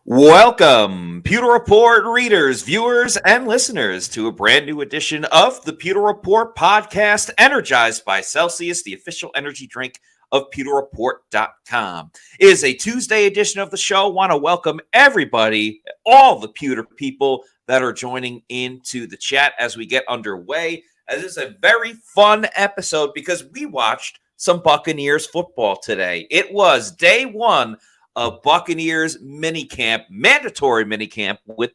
Welcome, Pewter Report readers, viewers, and listeners to a brand new edition of the Pewter Report podcast, energized by Celsius, the official energy drink of PewterReport.com. It is a Tuesday edition of the show. Want to welcome everybody, all the Pewter people that are joining into the chat as we get underway. This is a very fun episode because we watched some Buccaneers football today. It was day one of Buccaneers minicamp, mandatory minicamp with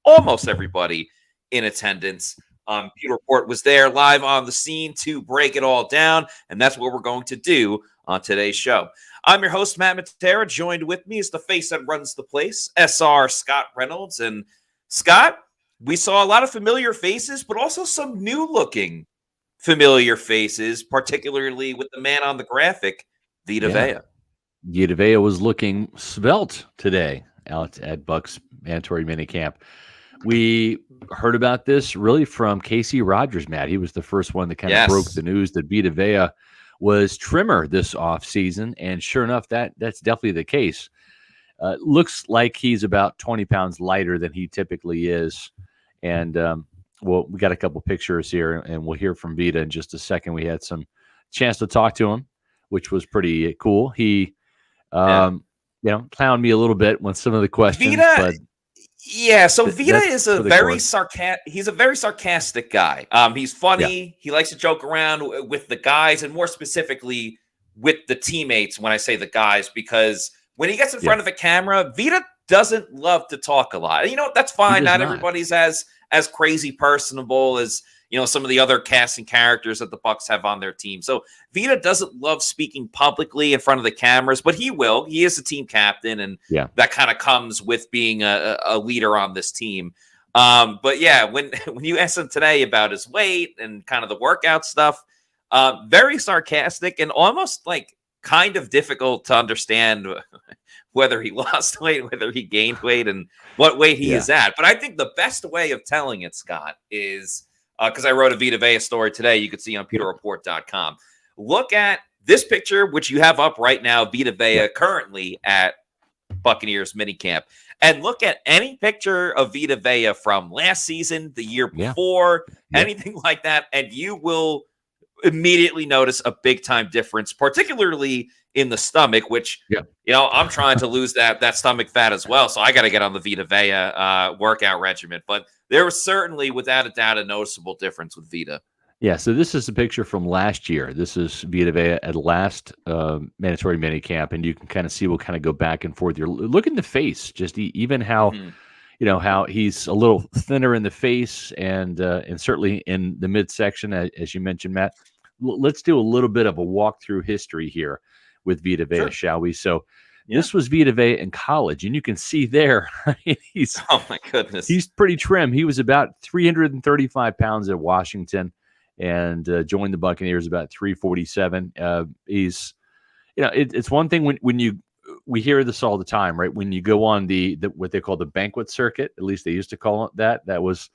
almost everybody in attendance. Pewter Report was there live on the scene to break it all down, and that's what we're going to do on today's show. I'm your host, Matt Matera. Joined with me is the face that runs the place, SR Scott Reynolds. And Scott, we saw a lot of familiar faces, but also some new-looking familiar faces, particularly with the man on the graphic, Vita Vea. Vita Vea was looking svelte today out at Bucs mandatory minicamp. We heard about this really from Casey Rogers, Matt. He was the first one that kind of broke the news that Vita Vea was trimmer this offseason, and sure enough, that's definitely the case. Looks like he's about 20 pounds lighter than he typically is. And, we got a couple pictures here, and we'll hear from Vita in just a second. We had some chance to talk to him, which was pretty cool. He clowned me a little bit when some of the questions. Vita is a very sarcastic guy. He's funny. Yeah. He likes to joke around with the guys, and more specifically with the teammates when I say the guys, because when he gets in front of a camera, Vita doesn't love to talk a lot. You know, that's fine. Not everybody's as crazy personable as some of the other casting characters that the Bucs have on their team. So Vita doesn't love speaking publicly in front of the cameras, but he will. He is a team captain, and that kind of comes with being a leader on this team. But yeah, when you asked him today about his weight and kind of the workout stuff, very sarcastic and almost like kind of difficult to understand whether he lost weight, whether he gained weight, and what weight he is at. But I think the best way of telling it, Scott, is because I wrote a Vita Vea story today, you could see on PewterReport.com. Look at this picture, which you have up right now, Vita Vea currently at Buccaneers minicamp. And look at any picture of Vita Vea from last season, the year before, anything like that, and you will immediately notice a big-time difference, particularly in the stomach, which, I'm trying to lose that stomach fat as well, so I got to get on the Vita Vea workout regimen. But there was certainly, without a doubt, a noticeable difference with Vita. Yeah, so this is a picture from last year. This is Vita Vea at last mandatory minicamp, and you can kind of see we'll kind of go back and forth here. Look in the face, just even how, how he's a little thinner in the face and certainly in the midsection, as you mentioned, Matt. Let's do a little bit of a walk through history here with Vita Vea, shall we? So this was Vita Vea in college, and you can see there, oh my goodness, he's pretty trim. He was about 335 pounds at Washington, and joined the Buccaneers about 347. He's, it's one thing when we hear this all the time, right? When you go on the what they call the banquet circuit, at least they used to call it that. That was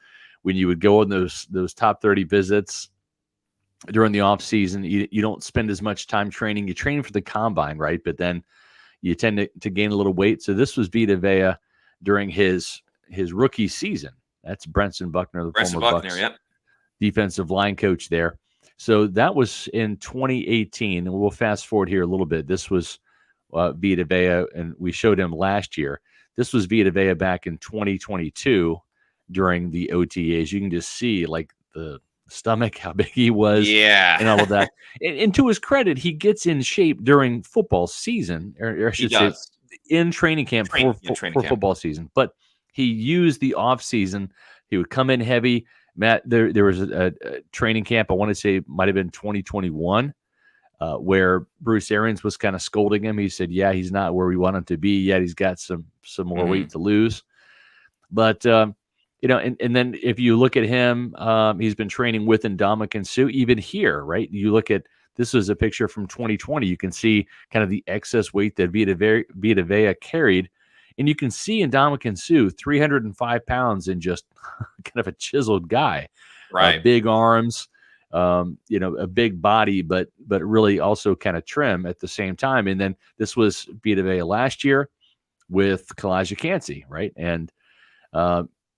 when you would go on those top 30 visits during the off season. You don't spend as much time training. You train for the combine, right? But then you tend to gain a little weight. So this was Vita Vea during his rookie season. That's Brenson Buckner, the former Bucs defensive line coach there. So that was in 2018, and we'll fast forward here a little bit. This was Vita Vea, and we showed him last year. This was Vita Vea back in 2022 during the OTAs. You can just see like the stomach, how big he was, and all of that. And to his credit, he gets in shape during football season, or I should say in training camp for football season. But he used the off season. He would come in heavy. Matt, there was a training camp, I want to say it might have been 2021, where Bruce Arians was kind of scolding him. He said, he's not where we want him to be yet. He's got some more weight to lose. But, and then if you look at him, he's been training with Ndamukong Suh, even here, right? You look at, this was a picture from 2020. You can see kind of the excess weight that Vita Vea carried. And you can see Ndamukong Suh, 305 pounds and just kind of a chiseled guy, right? Big arms, a big body, but really also kind of trim at the same time. And then this was Vita Vea last year. with Kalijah Kancey, right? And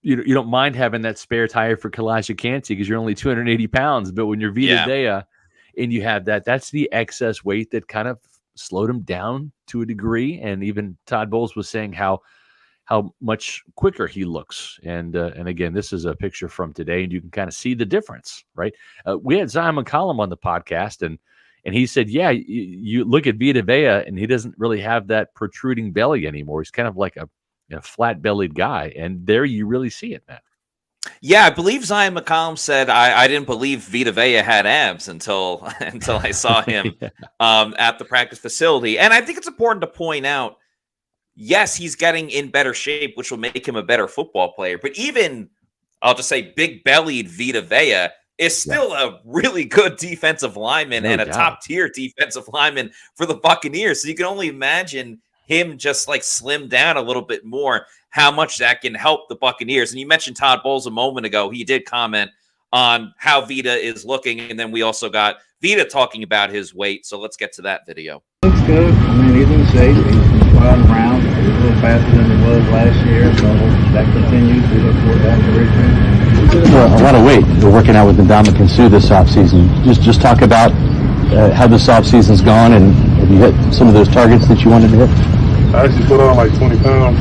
you don't mind having that spare tire for Kalijah Kancey because you're only 280 pounds. But when you're Vita Vea and you have that's the excess weight that kind of slowed him down to a degree. And even Todd Bowles was saying how much quicker he looks. And again, this is a picture from today, and you can kind of see the difference, right? We had Zion McCollum on the podcast, and he said, yeah, you look at Vita Vea, and he doesn't really have that protruding belly anymore. He's kind of like a flat-bellied guy, and there you really see it, Matt. Yeah, I believe Zion McCollum said, I didn't believe Vita Vea had abs until I saw him at the practice facility. And I think it's important to point out, yes, he's getting in better shape, which will make him a better football player. But even, I'll just say, big-bellied Vita Vea is still a really good defensive lineman and a top-tier defensive lineman for the Buccaneers. So you can only imagine him just like slim down a little bit more, how much that can help the Buccaneers. And you mentioned Todd Bowles a moment ago. He did comment on how Vita is looking. And then we also got Vita talking about his weight. So let's get to that video. Looks good. I mean, he's in shape. He's flying around. He's a little faster than he was last year. So that continues. We look forward to having Richmond. A lot of weight. We're working out with Ndamukong Suh this offseason. Just talk about how this offseason's gone, and have you hit some of those targets that you wanted to hit? I actually put on like 20 pounds.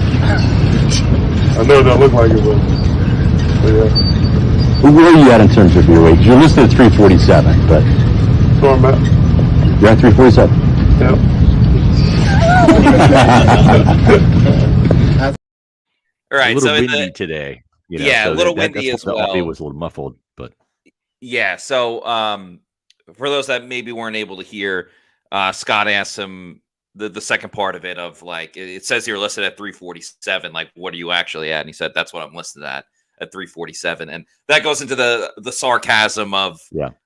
I know it don't look like it, but yeah. Where are you at in terms of your weight? You're listed at 347, but... So I'm at? You're at 347? Yep. All right, a little so windy today. A little windy as well. It was a little muffled, but... Yeah, so for those that maybe weren't able to hear, Scott asked him the second part of it of like, it says you're listed at 347. Like, what are you actually at? And he said, that's what I'm listed at 347. And that goes into the sarcasm of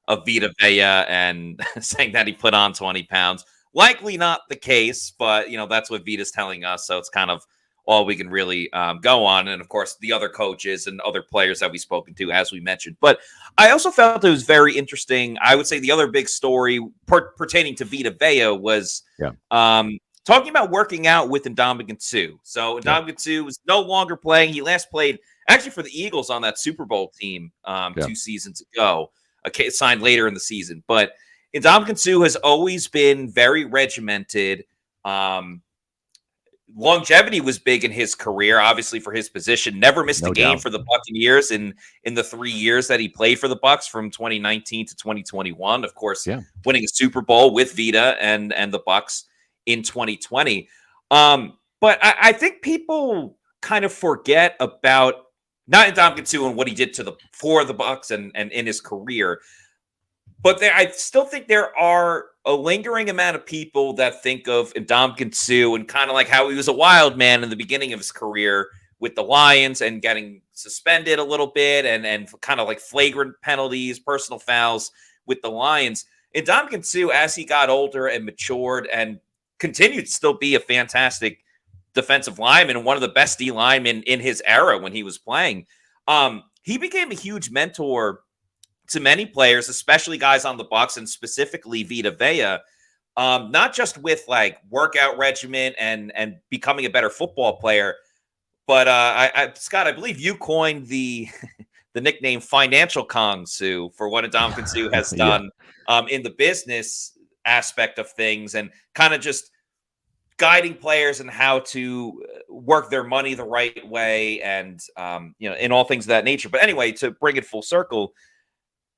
Vita Vea and saying that he put on 20 pounds. Likely not the case, but, that's what Vita's telling us. So it's kind of all we can really go on. And, of course, the other coaches and other players that we've spoken to, as we mentioned. But I also felt it was very interesting. I would say the other big story pertaining to Vita Vea was talking about working out with Ndamukong Suh. So Ndamukong Suh was no longer playing. He last played actually for the Eagles on that Super Bowl team 2 seasons ago, signed later in the season. But Ndamukong Suh has always been very regimented. Longevity was big in his career, obviously for his position. Never missed a game for the Buccaneers in the 3 years that he played for the Bucs from 2019 to 2021. Of course, winning a Super Bowl with Vita and the Bucs in 2020. But I think people kind of forget about not Ndamukong Suh and what he did for the Bucs and in his career. But I still think there are a lingering amount of people that think of Ndamukong Suh and kind of like how he was a wild man in the beginning of his career with the Lions and getting suspended a little bit and kind of like flagrant penalties, personal fouls with the Lions. Ndamukong Suh, as he got older and matured and continued to still be a fantastic defensive lineman and one of the best D linemen in his era when he was playing, he became a huge mentor to many players, especially guys on the Bucs and specifically Vita Vea, not just with like workout regimen and becoming a better football player, but Scott, I believe you coined the nickname Financial Kong Suh for what Ndamukong Suh has done in the business aspect of things and kind of just guiding players and how to work their money the right way and in all things of that nature. But anyway, to bring it full circle,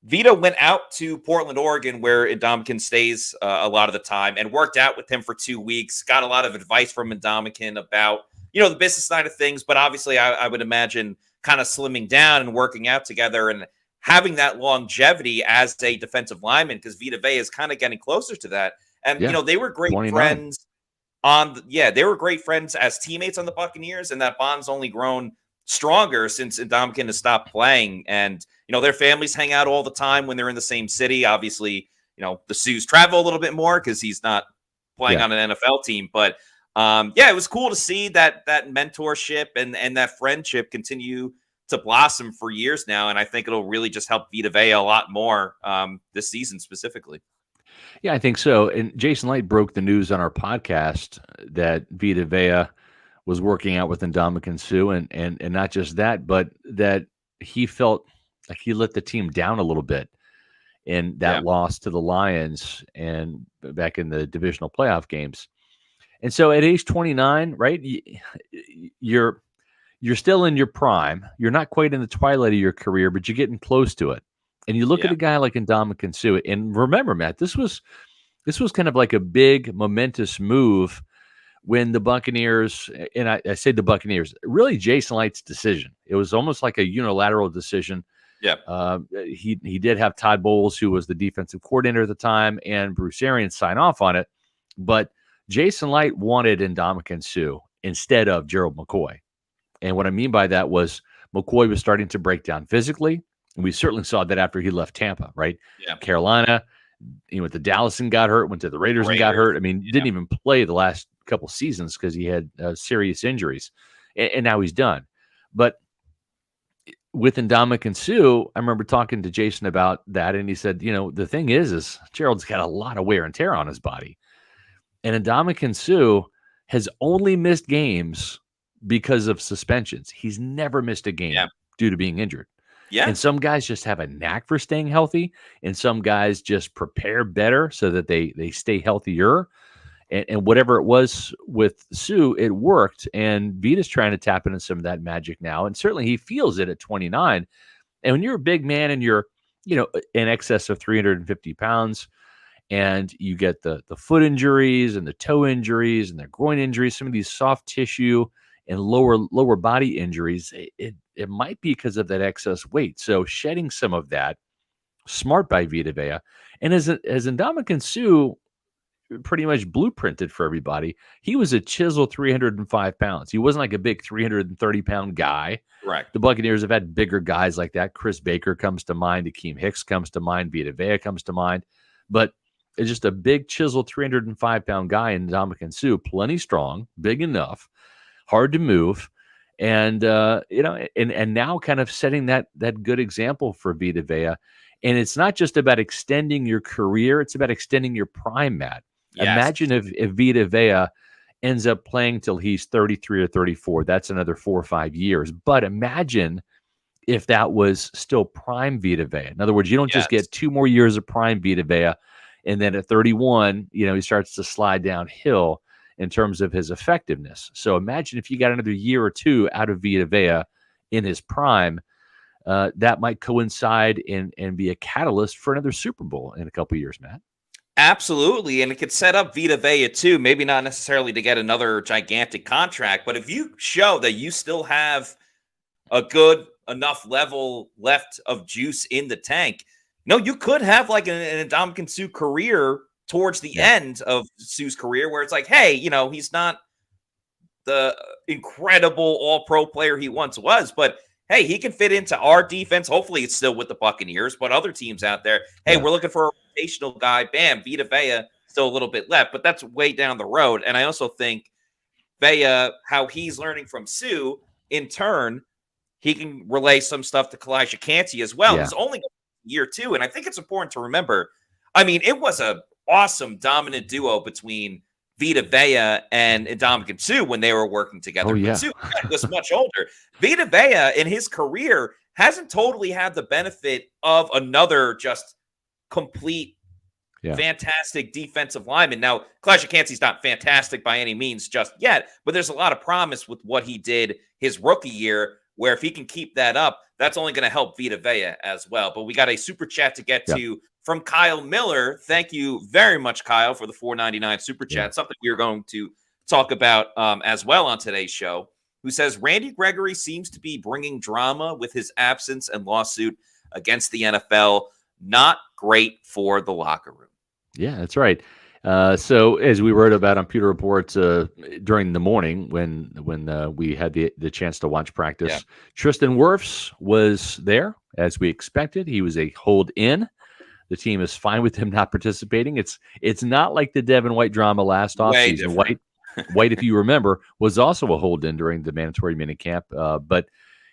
Vita went out to Portland, Oregon, where Ndamukong stays a lot of the time and worked out with him for 2 weeks, got a lot of advice from Ndamukong about, the business side of things. But obviously, I would imagine kind of slimming down and working out together and having that longevity as a defensive lineman because Vita Vea is kind of getting closer to that. And, they were great 29. friends they were great friends as teammates on the Buccaneers. And that bond's only grown stronger since Ndamukong has stopped playing. And, their families hang out all the time when they're in the same city. Obviously, the Suhs travel a little bit more because he's not playing on an NFL team. But, it was cool to see that mentorship and that friendship continue to blossom for years now. And I think it'll really just help Vita Vea a lot more this season specifically. Yeah, I think so. And Jason Light broke the news on our podcast that Vita Vea was working out with Ndamukong Suh, and not just that, but that he felt like he let the team down a little bit in that loss to the Lions and back in the divisional playoff games. And so at age 29, right, you're still in your prime. You're not quite in the twilight of your career, but you're getting close to it. And you look at a guy like Ndamukong Suh, and remember, Matt, this was kind of like a big momentous move when the Buccaneers, and I say the Buccaneers, really Jason Licht's decision. It was almost like a unilateral decision. Yeah. He did have Todd Bowles, who was the defensive coordinator at the time, and Bruce Arians sign off on it. But Jason Licht wanted Ndamukong Suh instead of Gerald McCoy. And what I mean by that was McCoy was starting to break down physically. And we certainly saw that after he left Tampa, right? Yeah. Carolina, he went to Dallas and got hurt, went to the Raiders and got hurt. I mean, didn't even play the last couple seasons because he had serious injuries. And now he's done. But with Ndamukong Suh, I remember talking to Jason about that, and he said, the thing is Gerald's got a lot of wear and tear on his body. And Ndamukong Suh has only missed games because of suspensions. He's never missed a game due to being injured. Yeah. And some guys just have a knack for staying healthy, and some guys just prepare better so that they stay healthier. And whatever it was with Suh, it worked. And Vita's trying to tap into some of that magic now. And certainly he feels it at 29. And when you're a big man and you're, in excess of 350 pounds, and you get the foot injuries and the toe injuries and the groin injuries, some of these soft tissue and lower body injuries, it might be because of that excess weight. So shedding some of that, smart by Vita Vea. And as Ndamukong Suh pretty much blueprinted for everybody, he was a chiseled 305 pounds. He wasn't like a big 330-pound guy. Right. The Buccaneers have had bigger guys like that. Chris Baker comes to mind. Akeem Hicks comes to mind. Vita Vea comes to mind. But it's just a big chiseled 305-pound guy in Ndamukong Suh, plenty strong, big enough, hard to move. And, and now kind of setting that good example for Vita Vea. And it's not just about extending your career. It's about extending your prime, Matt. Yes. Imagine if Vita Vea ends up playing till he's 33 or 34. That's another 4 or 5 years. But imagine if that was still prime Vita Vea. In other words, you don't just get 2 more years of prime Vita Vea, and then at 31, he starts to slide downhill in terms of his effectiveness. So imagine if you got another year or 2 out of Vita Vea in his prime, that might coincide and be a catalyst for another Super Bowl in a couple of years, Matt. Absolutely. And it could set up Vita Vea too, maybe not necessarily to get another gigantic contract, but if you show that you still have a good enough level left of juice in the tank, you could have like an Ndamukong Suh career towards the end of Suh's career where it's like, hey, he's not the incredible all-pro player he once was, but hey, he can fit into our defense. Hopefully it's still with the Buccaneers, but other teams out there, hey, we're looking for a rotational guy. Bam, Vita Vea, still a little bit left, but that's way down the road. And I also think Vea, how he's learning from Suh, in turn, he can relay some stuff to Kalijah Kancey as well. He's only year 2, and I think it's important to remember, it was a awesome dominant duo between Vita Vea and Ndamukong Suh when they were working together. Oh, yeah. But Suh was much older. Vita Vea in his career hasn't totally had the benefit of another just complete, fantastic defensive lineman. Now, Kalijah Kancey's not fantastic by any means just yet, but there's a lot of promise with what he did his rookie year, where if he can keep that up, that's only going to help Vita Vea as well. But we got a super chat to get to from Kyle Miller. Thank you very much, Kyle, for the $4.99 super chat. Something we are going to talk about as well on today's show. Who says Randy Gregory seems to be bringing drama with his absence and lawsuit against the NFL. Not great for the locker room. Yeah, that's right. So as we wrote about on Pewter Report during the morning when we had the chance to watch practice, Tristan Wirfs was there as we expected. He was a hold in. The team is fine with him not participating. It's not like the Devin White drama last offseason. White, if you remember, was also a hold in during the mandatory minicamp, but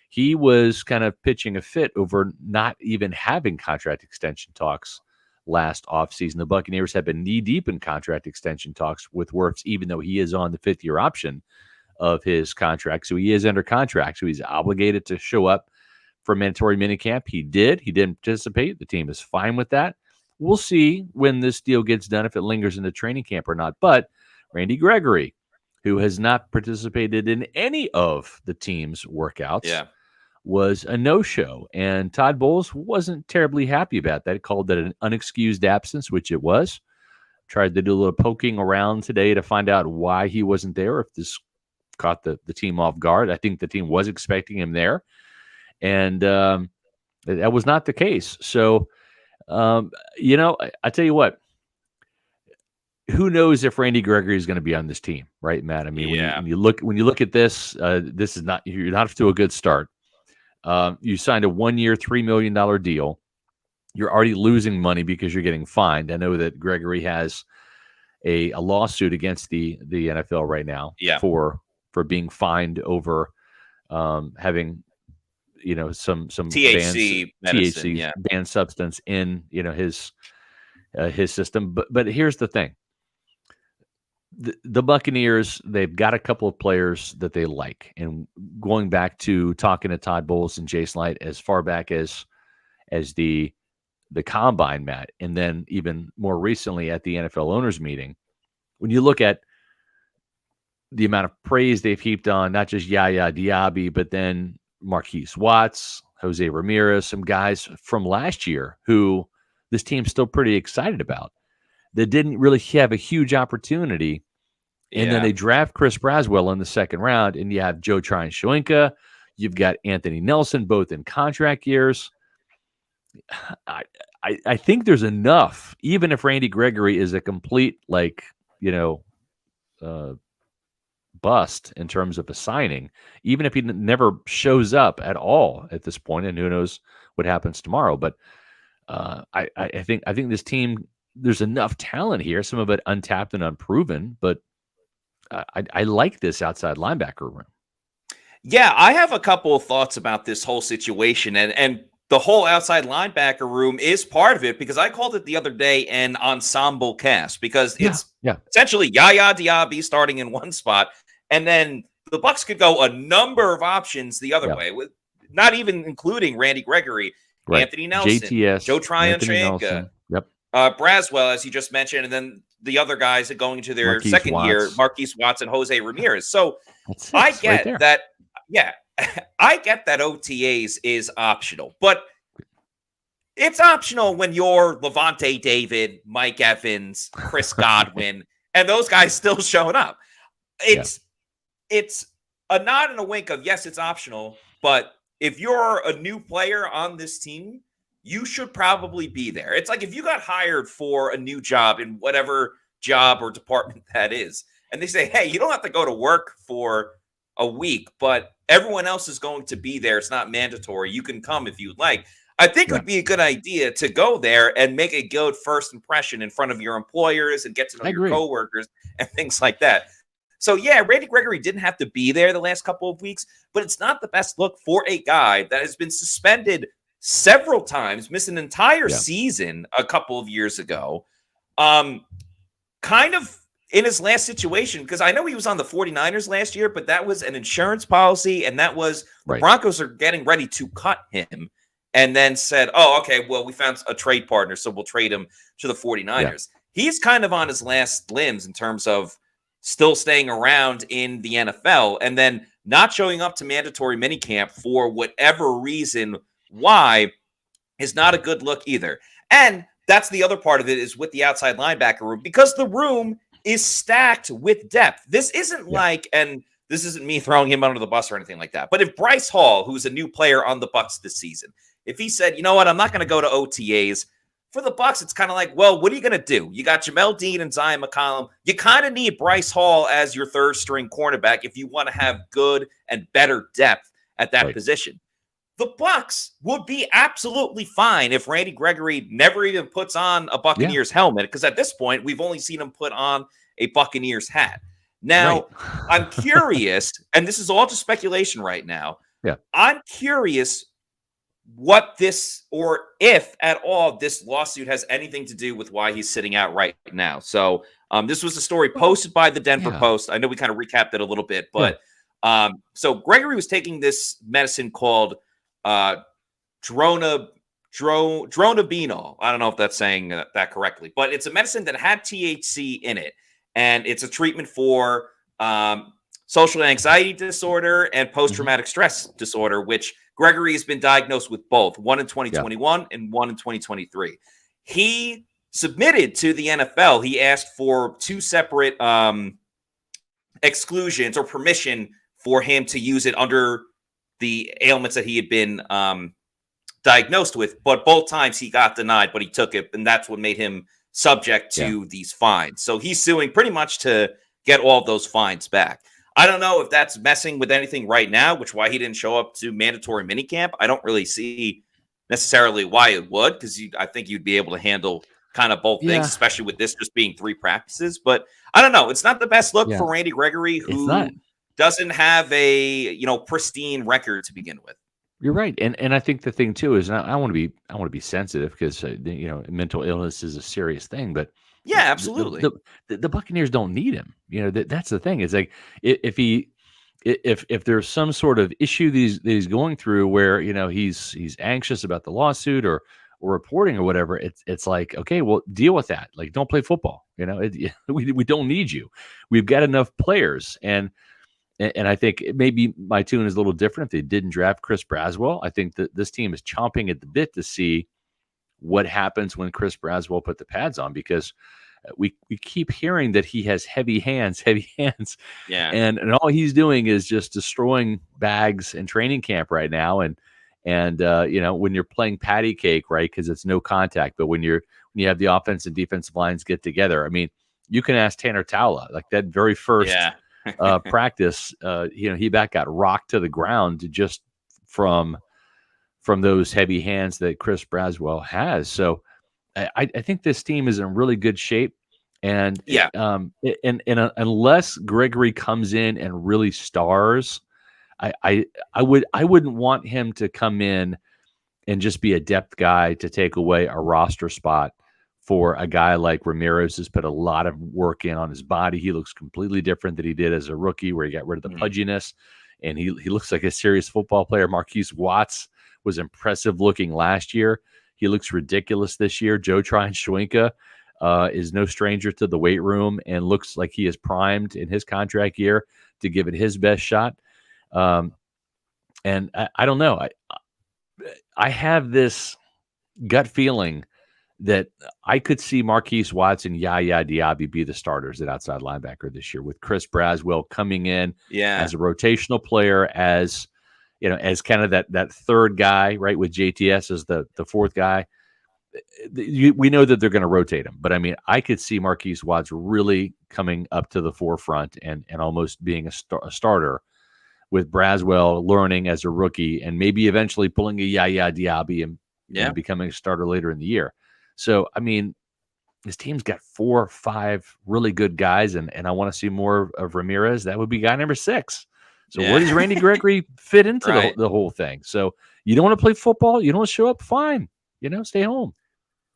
he was kind of pitching a fit over not even having contract extension talks last offseason. The Buccaneers have been knee-deep in contract extension talks with Wirfs, even though he is on the 5th-year option of his contract. So he is under contract. So he's obligated to show up for mandatory minicamp. He did. He didn't participate. The team is fine with that. We'll see when this deal gets done, if it lingers into training camp or not. But Randy Gregory, who has not participated in any of the team's workouts, was a no-show. And Todd Bowles wasn't terribly happy about that. He called that an unexcused absence, which it was. Tried to do a little poking around today to find out why he wasn't there, if this caught the team off guard. I think the team was expecting him there. And that was not the case. So, I tell you what, who knows if Randy Gregory is going to be on this team, right, Matt? I mean, when you look at this, this is you're not off to a good start. You signed a 1-year, $3 million deal. You're already losing money because you're getting fined. I know that Gregory has a lawsuit against the NFL right now for being fined over having some THC banned substance in his system. But here's the thing. The Buccaneers, they've got a couple of players that they like. And going back to talking to Todd Bowles and Jason Light as far back as the combine, Matt, and then even more recently at the NFL owners meeting, when you look at the amount of praise they've heaped on not just Yaya Diaby, but then Marquise Watts, Jose Ramirez, some guys from last year who this team's still pretty excited about, that didn't really have a huge opportunity. And then they draft Chris Braswell in the second round, and you have Joe Tryon-Shoyinka. You've got Anthony Nelson, both in contract years. I think there's enough, even if Randy Gregory is a complete, bust in terms of a signing, even if he never shows up at all at this point, and who knows what happens tomorrow. But I think this team, there's enough talent here, some of it untapped and unproven, but I like this outside linebacker room. Yeah, I have a couple of thoughts about this whole situation, and the whole outside linebacker room is part of it, because I called it the other day an ensemble cast, because it's essentially Yaya Diaby starting in one spot, and then the Bucs could go a number of options the other way, with not even including Randy Gregory, Anthony Nelson, JTS, Joe Tryon-Shoyinka, Braswell, as you just mentioned, and then the other guys that going into their second year, Marquise Watts and Jose Ramirez. So I get that. Yeah, I get that OTAs is optional, but it's optional when you're Levante David, Mike Evans, Chris Godwin, and those guys still showing up. It's a nod and a wink of, yes, it's optional, but if you're a new player on this team, you should probably be there. It's like if you got hired for a new job in whatever job or department that is, and they say, hey, you don't have to go to work for a week, but everyone else is going to be there. It's not mandatory. You can come if you'd like. I think it would be a good idea to go there and make a good first impression in front of your employers and get to know your coworkers and things like that. So, yeah, Randy Gregory didn't have to be there the last couple of weeks, but it's not the best look for a guy that has been suspended several times, missed an entire season a couple of years ago, kind of in his last situation, because I know he was on the 49ers last year, but that was an insurance policy, and that was the Broncos are getting ready to cut him, and then said, oh, okay, well, we found a trade partner, so we'll trade him to the 49ers. He's kind of on his last limbs in terms of still staying around in the NFL, and then not showing up to mandatory minicamp for whatever reason why is not a good look either. And that's the other part of it, is with the outside linebacker room, because the room is stacked with depth. This isn't like, and this isn't me throwing him under the bus or anything like that, but if Bryce Hall, who's a new player on the Bucs this season, if he said, you know what, I'm not going to go to OTAs, for the Bucs, it's kind of like, well, what are you going to do? You got Jamel Dean and Zion McCollum. You kind of need Bryce Hall as your third string cornerback if you want to have good and better depth at that position. The Bucs would be absolutely fine if Randy Gregory never even puts on a Buccaneers helmet, because at this point, we've only seen him put on a Buccaneers hat. Now, I'm curious, and this is all just speculation right now. I'm curious what this, or if at all, this lawsuit has anything to do with why he's sitting out right now. So this was a story posted by the Denver Post. I know we kind of recapped it a little bit, but So Gregory was taking this medicine called dronabinol. I don't know if that's saying that correctly, but it's a medicine that had THC in it, and it's a treatment for social anxiety disorder and post-traumatic stress disorder, which Gregory has been diagnosed with both, one in 2021 and one in 2023. He submitted to the NFL. He asked for 2 separate exclusions or permission for him to use it under the ailments that he had been diagnosed with. But both times he got denied, but he took it. And that's what made him subject to these fines. So he's suing pretty much to get all of those fines back. I don't know if that's messing with anything right now, which why he didn't show up to mandatory minicamp. I don't really see necessarily why it would, because I think you'd be able to handle kind of both things, especially with this just being 3 practices. But I don't know. It's not the best look for Randy Gregory, who doesn't have a pristine record to begin with. You're right, and I think the thing too is, I want to be sensitive, because mental illness is a serious thing, but yeah, absolutely, the Buccaneers don't need him. That's the thing. It's like if there's some sort of issue that he's going through where he's anxious about the lawsuit or reporting or whatever, it's like, okay, well, deal with that. Like, don't play football. We don't need you. We've got enough players, and I think maybe my tune is a little different if they didn't draft Chris Braswell. I think that this team is chomping at the bit to see what happens when Chris Braswell put the pads on, because we keep hearing that he has heavy hands. Yeah. And all he's doing is just destroying bags in training camp right now. And when you're playing patty cake, right, because it's no contact, but when you have the offense and defensive lines get together, I mean, you can ask Tanner Towla, like that very first practice, he got rocked to the ground just from those heavy hands that Chris Braswell has. So I think this team is in really good shape, and unless Gregory comes in and really stars, I wouldn't want him to come in and just be a depth guy to take away a roster spot for a guy like Ramirez, who's put a lot of work in on his body. He looks completely different than he did as a rookie, where he got rid of the pudginess, and he looks like a serious football player. Marquise Watts was impressive looking last year. He looks ridiculous this year. Joe Tryon-Shoyinka is no stranger to the weight room and looks like he is primed in his contract year to give it his best shot. And I don't know. I have this gut feeling that I could see Marquise Watts and Yaya Diaby be the starters at outside linebacker this year, with Chris Braswell coming in as a rotational player, as kind of that third guy, right, with JTS as the fourth guy. We know that they're going to rotate him, but I mean, I could see Marquise Watts really coming up to the forefront and almost being a starter, with Braswell learning as a rookie and maybe eventually pulling a Yaya Diaby and becoming a starter later in the year. So, I mean, this team's got 4 or 5 really good guys, and I want to see more of Ramirez. That would be guy number 6. So where does Randy Gregory fit into the whole thing? So you don't want to play football? You don't want to show up? Fine. Stay home.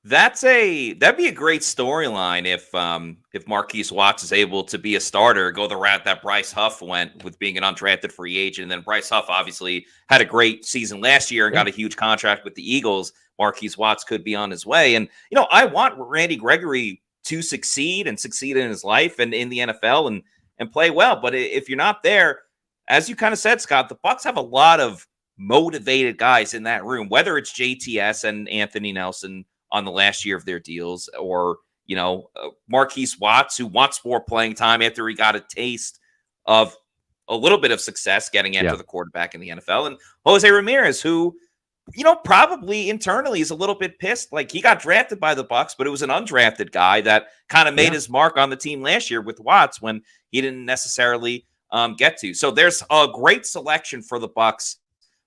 That'd be a great storyline if Marquise Watts is able to be a starter, go the route that Bryce Huff went with being an undrafted free agent. And then Bryce Huff obviously had a great season last year and got a huge contract with the Eagles. Marquise Watts could be on his way. And, I want Randy Gregory to succeed in his life and in the NFL and play well. But if you're not there, as you kind of said, Scott, the Bucs have a lot of motivated guys in that room, whether it's JTS and Anthony Nelson on the last year of their deals, or, Marquise Watts, who wants more playing time after he got a taste of a little bit of success getting after the quarterback in the NFL, and Jose Ramirez, who, probably internally is a little bit pissed. Like, he got drafted by the Bucs, but it was an undrafted guy that kind of made his mark on the team last year with Watts when he didn't necessarily get to. So there's a great selection for the Bucs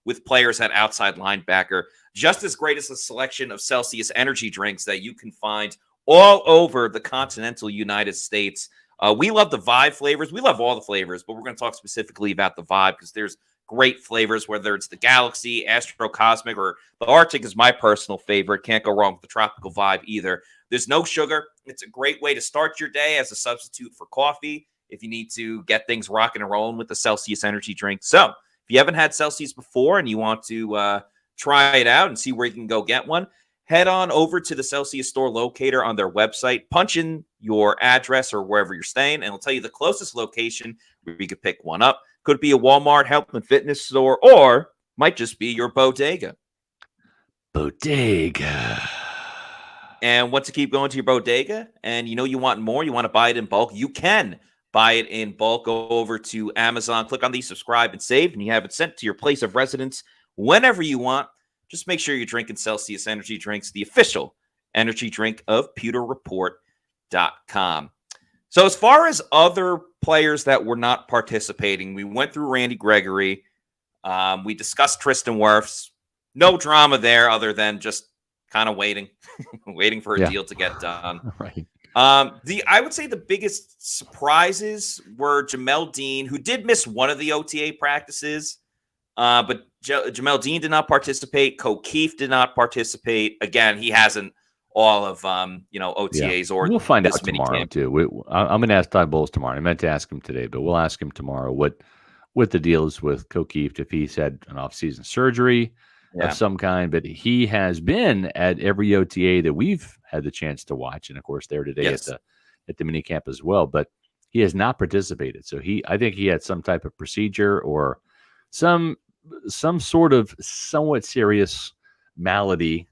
with players at outside linebacker, just as great as the selection of Celsius energy drinks that you can find all over the continental United States. We love the Vibe flavors. We love all the flavors, but we're going to talk specifically about the Vibe because there's great flavors, whether it's the Galaxy, Astro Cosmic, or the Arctic is my personal favorite. Can't go wrong with the Tropical Vibe either. There's no sugar. It's a great way to start your day as a substitute for coffee. if you need to get things rocking and rolling with the Celsius energy drink. So if you haven't had Celsius before and you want to try it out and see where you can go get one, head on over to the Celsius store locator on their website, punch in your address or wherever you're staying, and it'll tell you the closest location where you could pick one up. Could be a Walmart, health and fitness store, or might just be your bodega. Bodega. And once you keep going to your bodega and you want more, you want to buy it in bulk, you can buy it in bulk. Go over to Amazon, click on the subscribe and save, and you have it sent to your place of residence whenever you want. Just make sure you're drinking Celsius energy drinks, the official energy drink of pewterreport.com. So as far as other players that were not participating, we went through Randy Gregory. We discussed Tristan Wirfs. No drama there other than just kind of waiting for a deal to get done. Right. I would say the biggest surprises were Jamel Dean, who did miss one of the OTA practices. But Jamel Dean did not participate. Keefe did not participate. Again, he hasn't all of OTAs or we'll find out mini tomorrow camp. too. I'm going to ask Todd Bowles tomorrow. I meant to ask him today, but we'll ask him tomorrow what the deal is with Keefe, if he's had an off-season surgery of some kind. But he has been at every OTA that we've had the chance to watch, and of course there today at the minicamp as well. But he has not participated. So I think he had some type of procedure or some sort of somewhat serious malady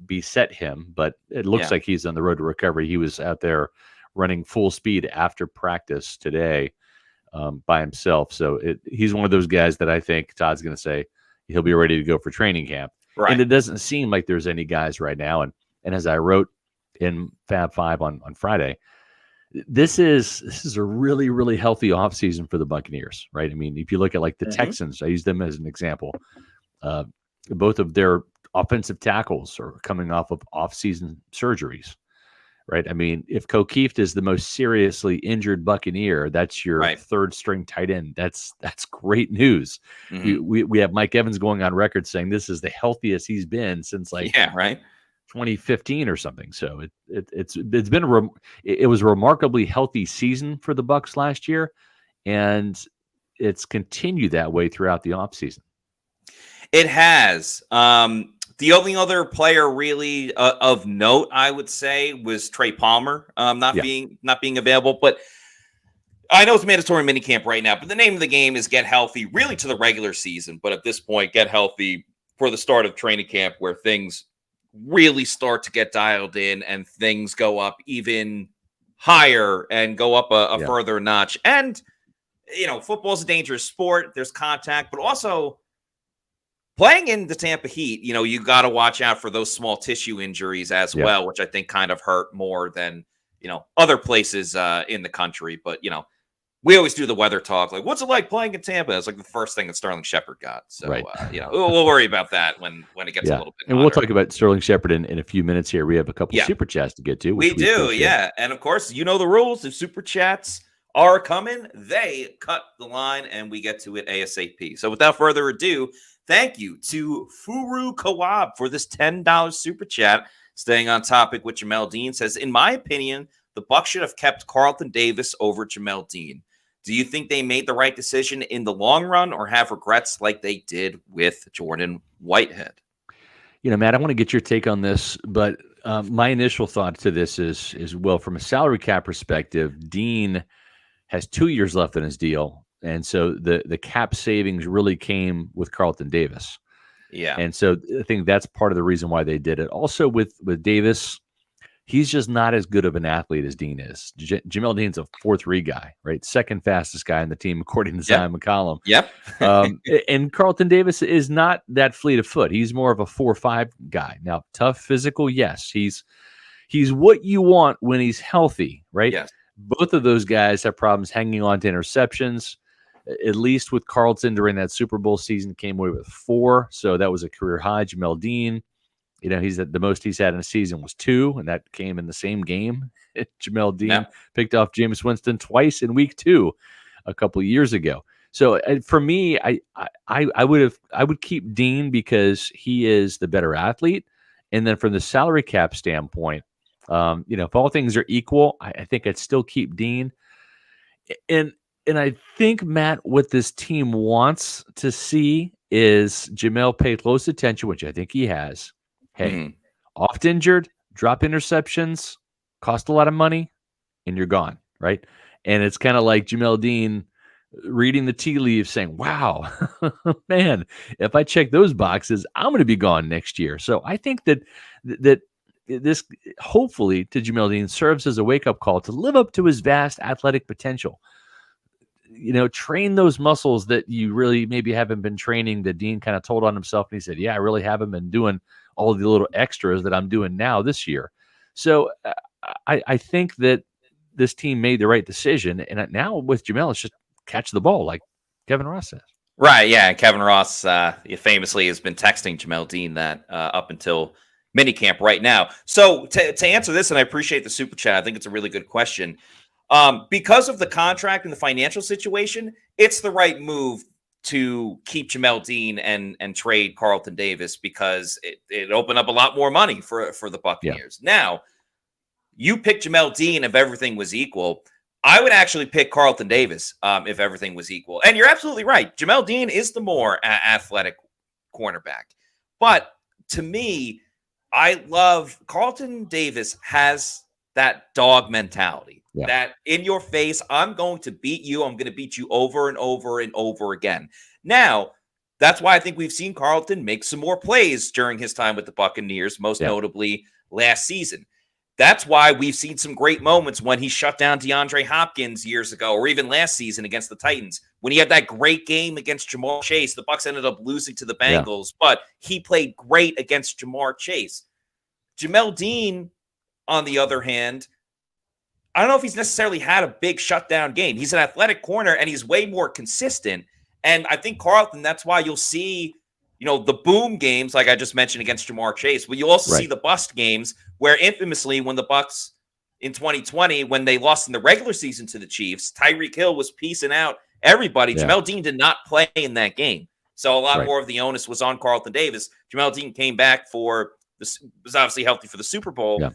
beset him, but it looks like he's on the road to recovery. He was out there running full speed after practice today by himself. So he's one of those guys that I think Todd's going to say he'll be ready to go for training camp. Right. And it doesn't seem like there's any guys right now. And as I wrote in Fab 5 on Friday, this is a really, really healthy offseason for the Buccaneers, right? I mean, if you look at like the Texans, I use them as an example. Both of their offensive tackles are coming off of off-season surgeries, right? I mean, if Keefe is the most seriously injured Buccaneer, that's your third string tight end. That's great news. Mm-hmm. We have Mike Evans going on record saying this is the healthiest he's been since 2015 or something. So it's been it was a remarkably healthy season for the Bucs last year, and it's continued that way throughout the offseason. It has. The only other player really of note, I would say, was Trey Palmer not being available. But I know it's mandatory minicamp right now, but the name of the game is get healthy really to the regular season. But at this point, get healthy for the start of training camp where things really start to get dialed in and things go up even higher and go up a further notch. And, football's a dangerous sport. There's contact, but also playing in the Tampa Heat, you got to watch out for those small tissue injuries as well, which I think kind of hurt more than, other places in the country. But, we always do the weather talk. Like, what's it like playing in Tampa? It's like the first thing that Sterling Shepard got. So, we'll worry about that when it gets a little bit hotter. And we'll talk about Sterling Shepard in a few minutes here. We have a couple of super chats to get to. We do, And, of course, the rules. If super chats are coming, they cut the line, and we get to it ASAP. So, without further ado, thank you to Furu Kawab for this $10 super chat. Staying on topic with Jamel Dean, says, in my opinion, the Bucs should have kept Carlton Davis over Jamel Dean. Do you think they made the right decision in the long run or have regrets like they did with Jordan Whitehead? Matt, I want to get your take on this, but my initial thought to this is, well, from a salary cap perspective, Dean has 2 years left in his deal. And so the cap savings really came with Carlton Davis. Yeah. And so I think that's part of the reason why they did it. Also with Davis, he's just not as good of an athlete as Dean is. Jamel Dean's a 4.3 guy, right? Second fastest guy in the team, according to Zion McCollum. Yep. And Carlton Davis is not that fleet of foot. He's more of a 4.5 guy. Now, tough physical, yes. He's what you want when he's healthy, right? Yes. Both of those guys have problems hanging on to interceptions. At least with Carlton during that Super Bowl season, came away with 4. So that was a career high. Jamel Dean, he's the most he's had in a season was 2, and that came in the same game. Jamel Dean picked off Jameis Winston twice in week 2 a couple of years ago. So for me, I would keep Dean because he is the better athlete. And then from the salary cap standpoint, if all things are equal, I think I'd still keep Dean. And I think, Matt, what this team wants to see is Jamel pay close attention, which I think he has. Hey, oft injured, drop interceptions, cost a lot of money, and you're gone, right? And it's kind of like Jamel Dean reading the tea leaves saying, wow, man, if I check those boxes, I'm going to be gone next year. So I think that this hopefully to Jamel Dean serves as a wake-up call to live up to his vast athletic potential. Train those muscles that you really maybe haven't been training, that Dean kind of told on himself. And he said, yeah, I really haven't been doing all the little extras that I'm doing now this year. So I think that this team made the right decision. And now with Jamel, it's just catch the ball, like Kevin Ross says. Right, yeah. Kevin Ross famously has been texting Jamel Dean that up until minicamp right now. So to answer this, and I appreciate the super chat, I think it's a really good question. Because of the contract and the financial situation, it's the right move to keep Jamel Dean and trade Carlton Davis, because it opened up a lot more money for the Buccaneers. Yeah. Now, you pick Jamel Dean if everything was equal. I would actually pick Carlton Davis if everything was equal. And you're absolutely right. Jamel Dean is the more athletic cornerback. But to me, I love Carlton Davis has that dog mentality. Yeah. That in your face, I'm going to beat you. I'm going to beat you over and over and over again. Now, that's why I think we've seen Carlton make some more plays during his time with the Buccaneers, most notably last season. That's why we've seen some great moments when he shut down DeAndre Hopkins years ago, or even last season against the Titans. When he had that great game against Jamar Chase, the Bucs ended up losing to the Bengals, but he played great against Jamar Chase. Jamel Dean, on the other hand, I don't know if he's necessarily had a big shutdown game. He's an athletic corner, and he's way more consistent. And I think Carlton, that's why you'll see, the boom games, like I just mentioned against Jamar Chase, but you'll also see the bust games where infamously when the Bucs in 2020, when they lost in the regular season to the Chiefs, Tyreek Hill was piecing out everybody. Yeah. Jamel Dean did not play in that game. So a lot more of the onus was on Carlton Davis. Jamel Dean came back was obviously healthy for the Super Bowl. Yeah.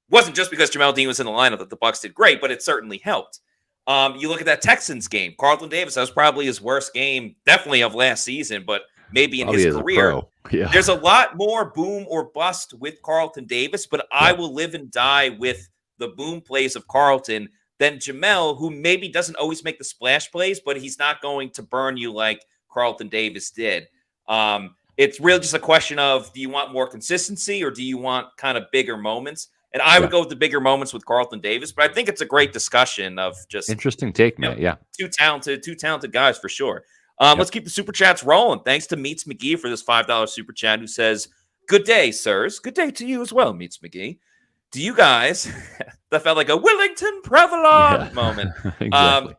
Wasn't just because Jamel Dean was in the lineup that the Bucs did great, but it certainly helped. You look at that Texans game, Carlton Davis, that was probably his worst game, definitely of last season, but maybe in his career. Yeah. There's a lot more boom or bust with Carlton Davis, but I will live and die with the boom plays of Carlton than Jamel, who maybe doesn't always make the splash plays, but he's not going to burn you like Carlton Davis did. It's really just a question of, do you want more consistency or do you want kind of bigger moments? And I would go with the bigger moments with Carlton Davis, but I think it's a great discussion of just interesting take, man. Two talented guys for sure. Let's keep the super chats rolling. Thanks to Meets McGee for this $5 super chat, who says, "Good day, sirs." Good day to you as well, Meets McGee. Do you guys? That felt like a Willington Prevalon moment. Exactly.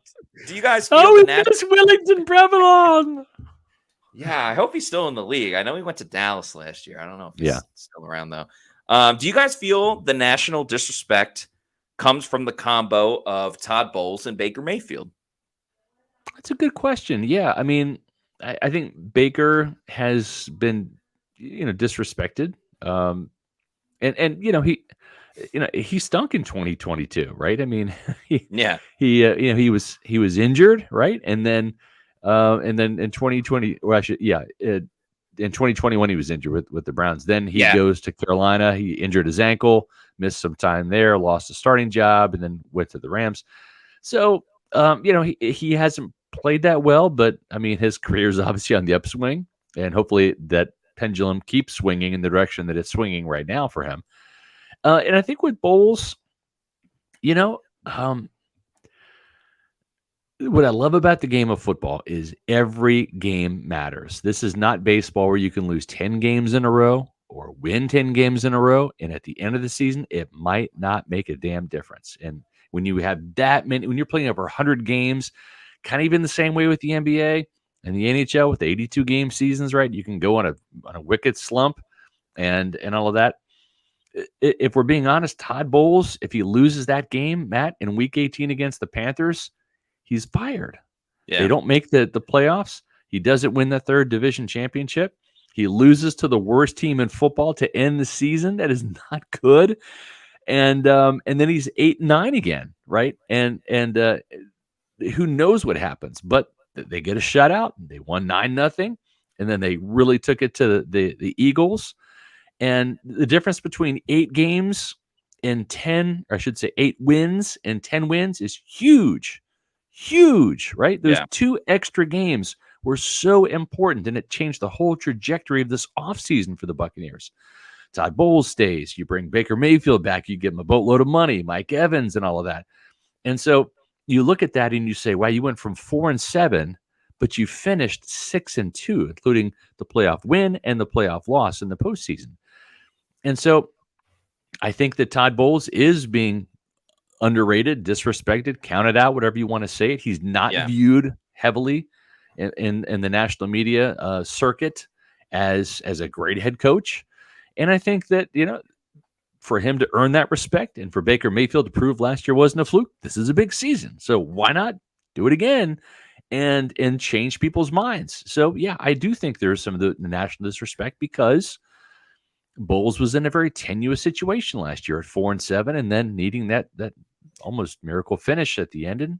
Do you guys feel it's Willington Prevalon? Yeah, I hope he's still in the league. I know he went to Dallas last year. I don't know if he's still around though. Do you guys feel the national disrespect comes from the combo of Todd Bowles and Baker Mayfield? That's a good question. Yeah, I mean, I think Baker has been, disrespected, and he stunk in 2022, right? I mean, he was injured, right, and then in 2020, in 2021 he was injured with the Browns. Then he goes to Carolina. He injured his ankle, missed some time there, lost a starting job, and then went to the Rams. So he hasn't played that well, but I mean, his career is obviously on the upswing, and hopefully that pendulum keeps swinging in the direction that it's swinging right now for him. And I think with Bowles, what I love about the game of football is every game matters. This is not baseball where you can lose 10 games in a row or win 10 games in a row, and at the end of the season, it might not make a damn difference. And when you have that many, when you're playing over 100 games, kind of even the same way with the NBA and the NHL with the 82 game seasons, right? You can go on a wicked slump and all of that. If we're being honest, Todd Bowles, if he loses that game, Matt, in week 18 against the Panthers, he's fired. Yeah. They don't make the playoffs. He doesn't win the third division championship. He loses to the worst team in football to end the season. That is not good. And then he's 8-9 again, right? And who knows what happens? But they get a shutout. They won 9-0, and then they really took it to the Eagles. And the difference between 8 games and 10, or I should say 8 wins and 10 wins, is huge, right? Those 2 extra games were so important, and it changed the whole trajectory of this offseason for the Buccaneers. Todd Bowles stays. You bring Baker Mayfield back. You give him a boatload of money, Mike Evans and all of that. And so you look at that and you say, wow, you went from 4-7, but you finished 6-2, including the playoff win and the playoff loss in the postseason. And so I think that Todd Bowles is being underrated, disrespected, counted out, whatever you want to say it. He's not viewed heavily in the national media circuit as a great head coach. And I think that, for him to earn that respect and for Baker Mayfield to prove last year wasn't a fluke, this is a big season. So why not do it again and change people's minds? So, yeah, I do think there's some of the national disrespect because Bowles was in a very tenuous situation last year at 4-7 and then needing that almost miracle finish at the end. And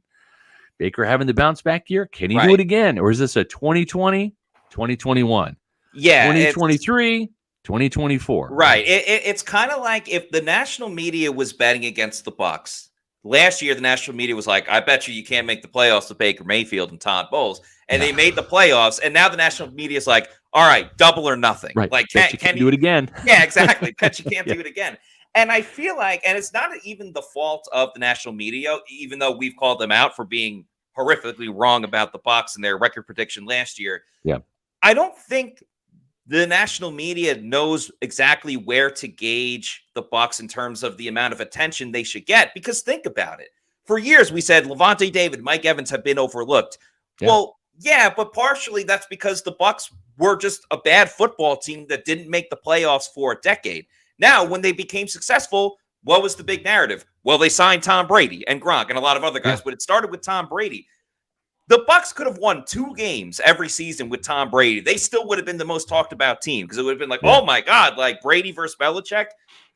Baker having the bounce back year. Can he do it again? Or is this a 2020, 2021? Yeah. 2023, 2024. Right. It's kind of like if the national media was betting against the Bucs. Last year, the national media was like, I bet you can't make the playoffs with Baker Mayfield and Todd Bowles. And they made the playoffs. And now the national media is like, all right, double or nothing. Right. Like, can you do it again? Yeah, exactly. Bet you can't do it again. And I feel like, and it's not even the fault of the national media, even though we've called them out for being horrifically wrong about the Bucs and their record prediction last year. Yeah. I don't think the national media knows exactly where to gauge the Bucs in terms of the amount of attention they should get. Because think about it. For years, we said Levante David, Mike Evans have been overlooked. Yeah. Well, yeah, but partially that's because the Bucs were just a bad football team that didn't make the playoffs for a decade. Now, when they became successful, what was the big narrative? Well, they signed Tom Brady and Gronk and a lot of other guys, but it started with Tom Brady. The Bucs could have won 2 games every season with Tom Brady. They still would have been the most talked about team because it would have been like, oh my God, like Brady versus Belichick.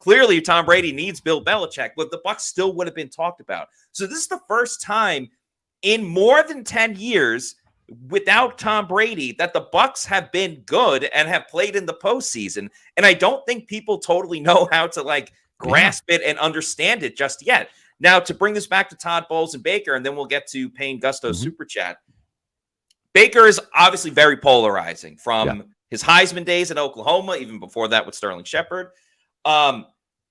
Clearly, Tom Brady needs Bill Belichick, but the Bucs still would have been talked about. So this is the first time in more than 10 years without Tom Brady that the Bucs have been good and have played in the postseason. And I don't think people totally know how to grasp it and understand it just yet. Now, to bring this back to Todd Bowles and Baker, and then we'll get to Payne Gusto's super chat. Baker is obviously very polarizing from his Heisman days in Oklahoma, even before that with Sterling Shepard.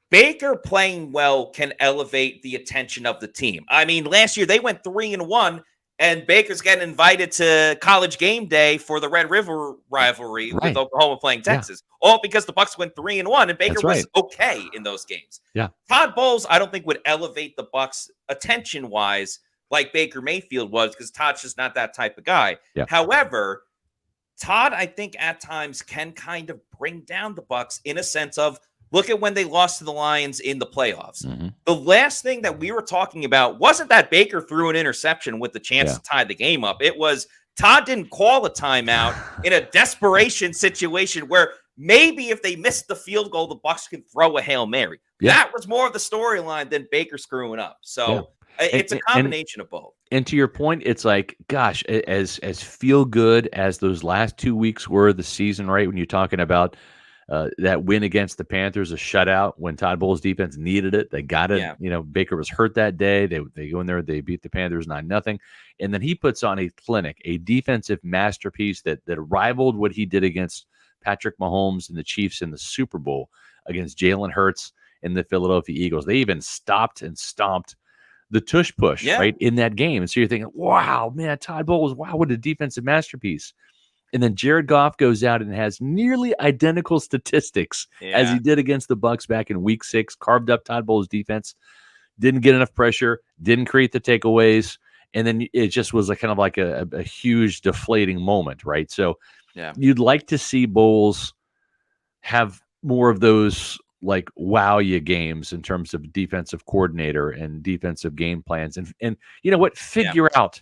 Baker playing well can elevate the attention of the team. I mean, last year they went 3-1, and Baker's getting invited to College Game Day for the Red River rivalry with Oklahoma playing Texas. All because the Bucs went 3-1, and Baker was okay in those games. Yeah. Todd Bowles, I don't think would elevate the Bucs attention-wise like Baker Mayfield was, because Todd's just not that type of guy. Yeah. However, Todd, I think at times can kind of bring down the Bucs in a sense of, look at when they lost to the Lions in the playoffs. The last thing that we were talking about wasn't that Baker threw an interception with the chance to tie the game up. It was Todd didn't call a timeout in a desperation situation where maybe if they missed the field goal, the Bucs could throw a Hail Mary. That was more of the storyline than Baker screwing up. So it's a combination of both. And to your point, it's like, gosh, as feel good as those last 2 weeks were of the season, right? When you're talking about that win against the Panthers, a shutout when Todd Bowles' defense needed it. They got it. Yeah. Baker was hurt that day. They go in there, they beat the Panthers 9-0. And then he puts on a clinic, a defensive masterpiece that rivaled what he did against Patrick Mahomes and the Chiefs in the Super Bowl against Jalen Hurts and the Philadelphia Eagles. They even stopped and stomped the tush push right in that game. And so you're thinking, wow, man, Todd Bowles, wow, what a defensive masterpiece. And then Jared Goff goes out and has nearly identical statistics as he did against the Bucs back in Week 6. Carved up Todd Bowles' defense, didn't get enough pressure, didn't create the takeaways, and then it just was kind of like a huge deflating moment, right? So you'd like to see Bowles have more of those wow you games in terms of defensive coordinator and defensive game plans, and you know what, figure out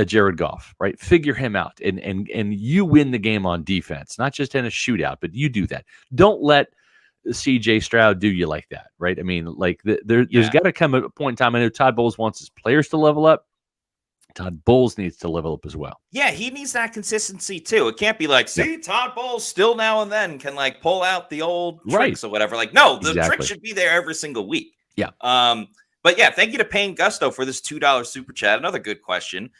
Jared Goff, right? Figure him out, and you win the game on defense, not just in a shootout, but you do that. Don't let CJ Stroud do you like that, right? I mean, there's got to come a point in time. I know Todd Bowles wants his players to level up, Todd Bowles needs to level up as well. Yeah, he needs that consistency too. It can't be like, see, Todd Bowles still now and then can like pull out the old tricks or whatever. Like, no, the trick should be there every single week. Yeah. But yeah, thank you to Payne Gusto for this $2 super chat. Another good question.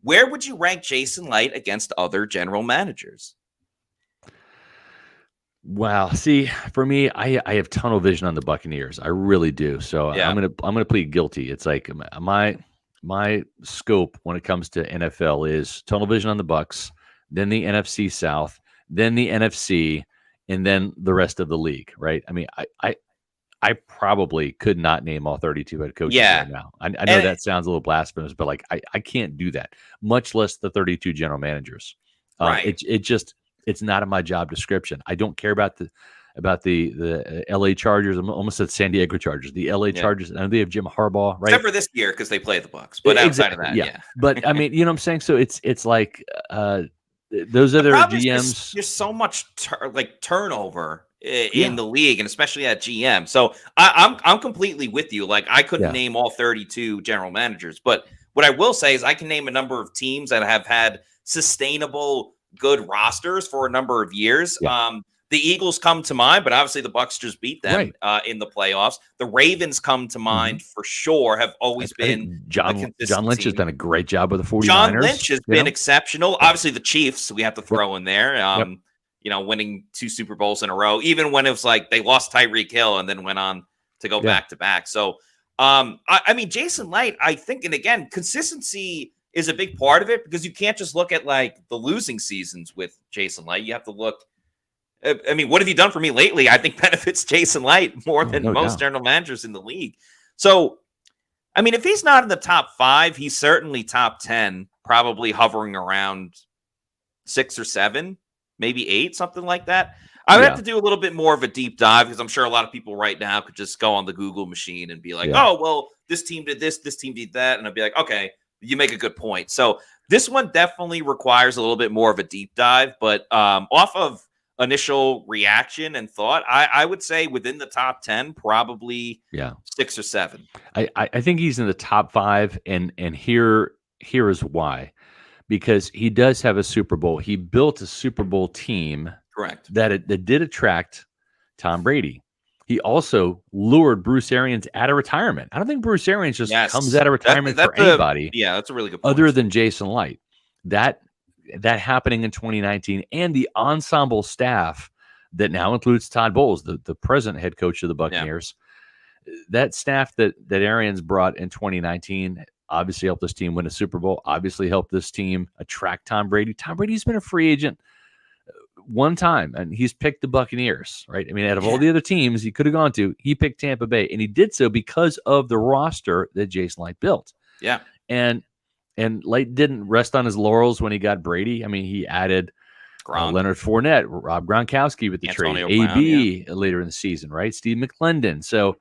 Where would you rank Jason Light against other general managers? Wow. See, for me, I have tunnel vision on the Buccaneers. I really do. So I'm gonna plead guilty. It's like my scope when it comes to NFL is tunnel vision on the Bucs, then the NFC South, then the NFC, and then the rest of the league. Right. I mean, I probably could not name all 32 head coaches right now. I know that sounds a little blasphemous, but like I can't do that, much less the 32 general managers. Right. It's not in my job description. I don't care about the LA Chargers. I'm almost at San Diego Chargers. The LA Chargers. I know they have Jim Harbaugh, right? Except for this year because they play the Bucs. But outside of that, yeah. But I mean, you know what I'm saying? So it's like those other GMs. There's so much turnover in the league, and especially at GM. So I'm completely with you. Like I couldn't name all 32 general managers, but what I will say is I can name a number of teams that have had sustainable good rosters for a number of years. The Eagles come to mind, but obviously the Bucs just beat them in the playoffs. The Ravens come to mind for sure, have always been John Lynch has done a great job with the 49ers. John Lynch has been exceptional. Obviously the Chiefs, we have to throw in there, you know, winning 2 Super Bowls in a row, even when it was like they lost Tyreek Hill and then went on to go back to back. So, I mean, Jason Light, I think, and again, consistency is a big part of it because you can't just look at like the losing seasons with Jason Light. You have to look. I mean, what have you done for me lately? I think benefits Jason Light more than most general managers in the league. So, I mean, if he's not in the top 5, he's certainly top 10, probably hovering around 6 or 7, maybe 8, something like that. I would have to do a little bit more of a deep dive because I'm sure a lot of people right now could just go on the Google machine and be like, oh, well, this team did this team did that. And I'd be like, okay, you make a good point. So this one definitely requires a little bit more of a deep dive, but off of initial reaction and thought, I would say within the top 10, probably 6 or 7. I think he's in the top 5, and here is why. Because he does have a Super Bowl. He built a Super Bowl team. Correct. That did attract Tom Brady. He also lured Bruce Arians out of retirement. I don't think Bruce Arians just comes out of retirement for anybody. That's a really good point. Other than Jason Light. That happening in 2019, and the ensemble staff that now includes Todd Bowles, the present head coach of the Buccaneers. That staff that Arians brought in 2019 obviously helped this team win a Super Bowl, obviously helped this team attract Tom Brady. Tom Brady's been a free agent one time, and he's picked the Buccaneers, right? I mean, out of all the other teams he could have gone to, he picked Tampa Bay, and he did so because of the roster that Jason Light built. Yeah. And Light didn't rest on his laurels when he got Brady. I mean, he added Leonard Fournette, Rob Gronkowski with the Antonio trade, Brown, AB later in the season, right? Steve McClendon. So,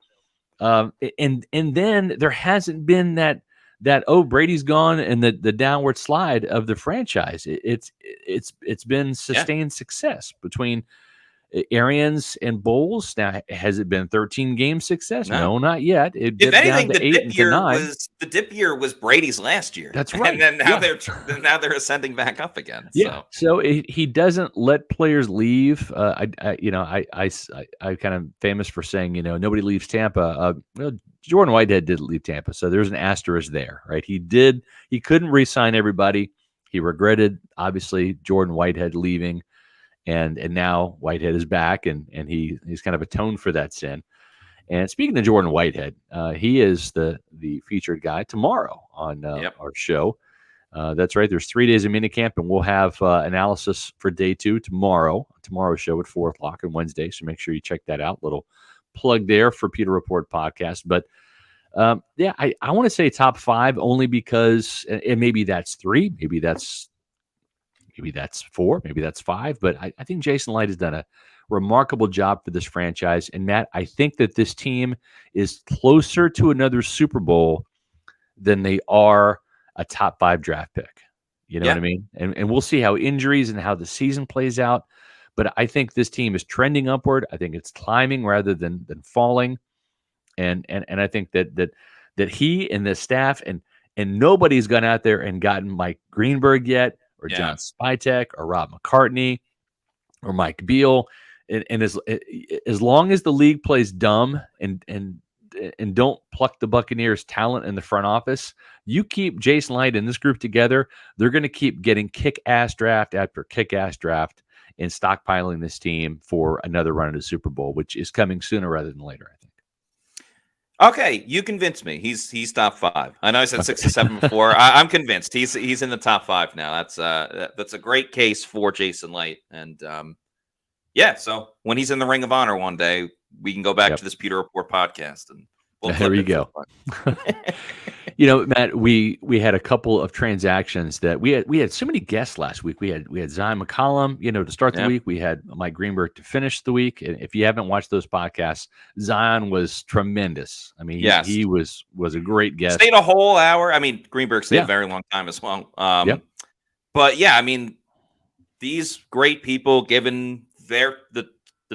and then there hasn't been that Brady's gone and the downward slide of the franchise. It's been sustained success between Arians and Bowles. Now, has it been 13 game success? No, not yet. It if anything, down to 8 and to 9. The dip year was Brady's last year. That's right. And then now they're ascending back up again. Yeah. So he doesn't let players leave. I kind of famous for saying, nobody leaves Tampa. Jordan Whitehead did leave Tampa, so there's an asterisk there, right? He couldn't re-sign everybody. He regretted, obviously, Jordan Whitehead leaving, and now Whitehead is back, and he's kind of atoned for that sin. And speaking of Jordan Whitehead, he is the featured guy tomorrow on our show. That's right. There's 3 days of minicamp, and we'll have analysis for day 2 tomorrow's show at 4:00 on Wednesday. So make sure you check that out. Little plug there for Pewter Report podcast. But I want to say top 5 only because, and maybe that's 3, maybe that's 4, maybe that's 5. But I think Jason Light has done a remarkable job for this franchise. And Matt, I think that this team is closer to another Super Bowl than they are a top 5 draft pick. You know what I mean? And we'll see how injuries and how the season plays out. But I think this team is trending upward. I think it's climbing rather than falling. And I think that he and the staff, and and nobody's gone out there and gotten Mike Greenberg yet, or John Spytek, or Rob McCartney, or Mike Beal. And as long as the league plays dumb and don't pluck the Buccaneers talent in the front office, you keep Jason Licht and this group together, they're going to keep getting kick-ass draft after kick-ass draft and stockpiling this team for another run at the Super Bowl, which is coming sooner rather than later, I think. Okay, you convinced me. He's top 5. I know I said 6 or 7 before. I'm convinced he's in the top 5 now. That's a great case for Jason Licht. And so when he's in the Ring of Honor one day, we can go back to this Pewter Report podcast and there you go. Matt, we had a couple of transactions that we had so many guests last week. We had Zion McCollum, to start the week. We had Mike Greenberg to finish the week. And if you haven't watched those podcasts, Zion was tremendous. I mean, he was a great guest. Stayed a whole hour. I mean, Greenberg stayed a very long time as well. But I mean, these great people given the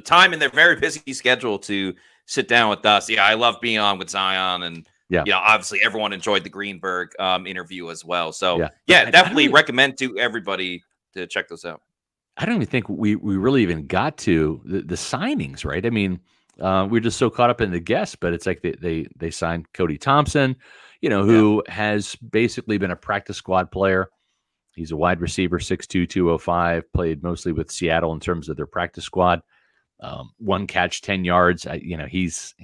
time in their very busy schedule to sit down with us. I love being on with Zion, and obviously everyone enjoyed the Greenberg interview as well. So definitely recommend to everybody to check those out. I don't even think we really even got to the signings, right? I mean, we're just so caught up in the guests, but it's like they signed Cody Thompson, who has basically been a practice squad player. He's a wide receiver, 6'2", 205, played mostly with Seattle in terms of their practice squad. 1 catch, 10 yards. He's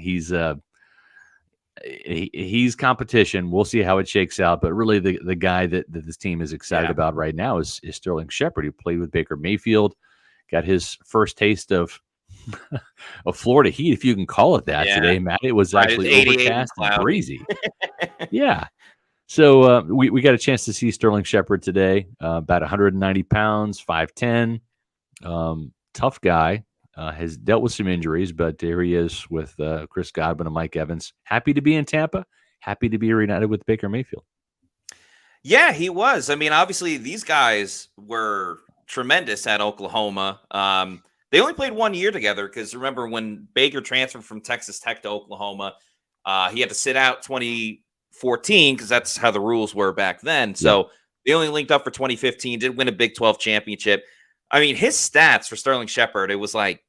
competition. We'll see how it shakes out. But really, the guy that this team is excited about right now is Sterling Shepard, who played with Baker Mayfield, got his first taste of Florida heat, if you can call it that today, Matt. It was actually overcast and breezy. So we got a chance to see Sterling Shepard today, about 190 pounds, 5'10", tough guy. Has dealt with some injuries, but here he is with Chris Godwin and Mike Evans. Happy to be in Tampa. Happy to be reunited with Baker Mayfield. Yeah, he was. I mean, obviously, these guys were tremendous at Oklahoma. They only played 1 year together because remember when Baker transferred from Texas Tech to Oklahoma, he had to sit out 2014 because that's how the rules were back then. So they only linked up for 2015, did win a Big 12 championship. I mean, his stats for Sterling Shepard, it was like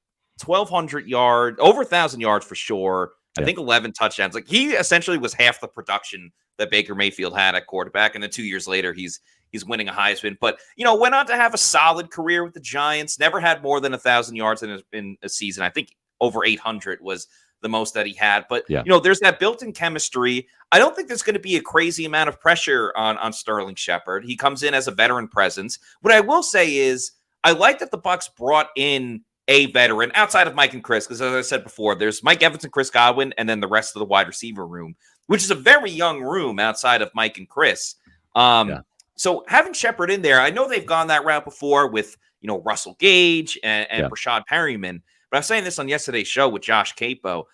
1,200 yards, over 1,000 yards for sure. I think 11 touchdowns. Like he essentially was half the production that Baker Mayfield had at quarterback. And then 2 years later, he's winning a Heisman. But, went on to have a solid career with the Giants. Never had more than 1,000 yards in a season. I think over 800 was the most that he had. But, there's that built-in chemistry. I don't think there's going to be a crazy amount of pressure on Sterling Shepard. He comes in as a veteran presence. What I will say is I like that the Bucs brought in a veteran outside of Mike and Chris, because as I said before, there's Mike Evans and Chris Godwin, and then the rest of the wide receiver room, which is a very young room outside of Mike and Chris. So having Shepard in there, I know they've gone that route before with, Russell Gage and Rashad Perryman, but I was saying this on yesterday's show with Josh Capo.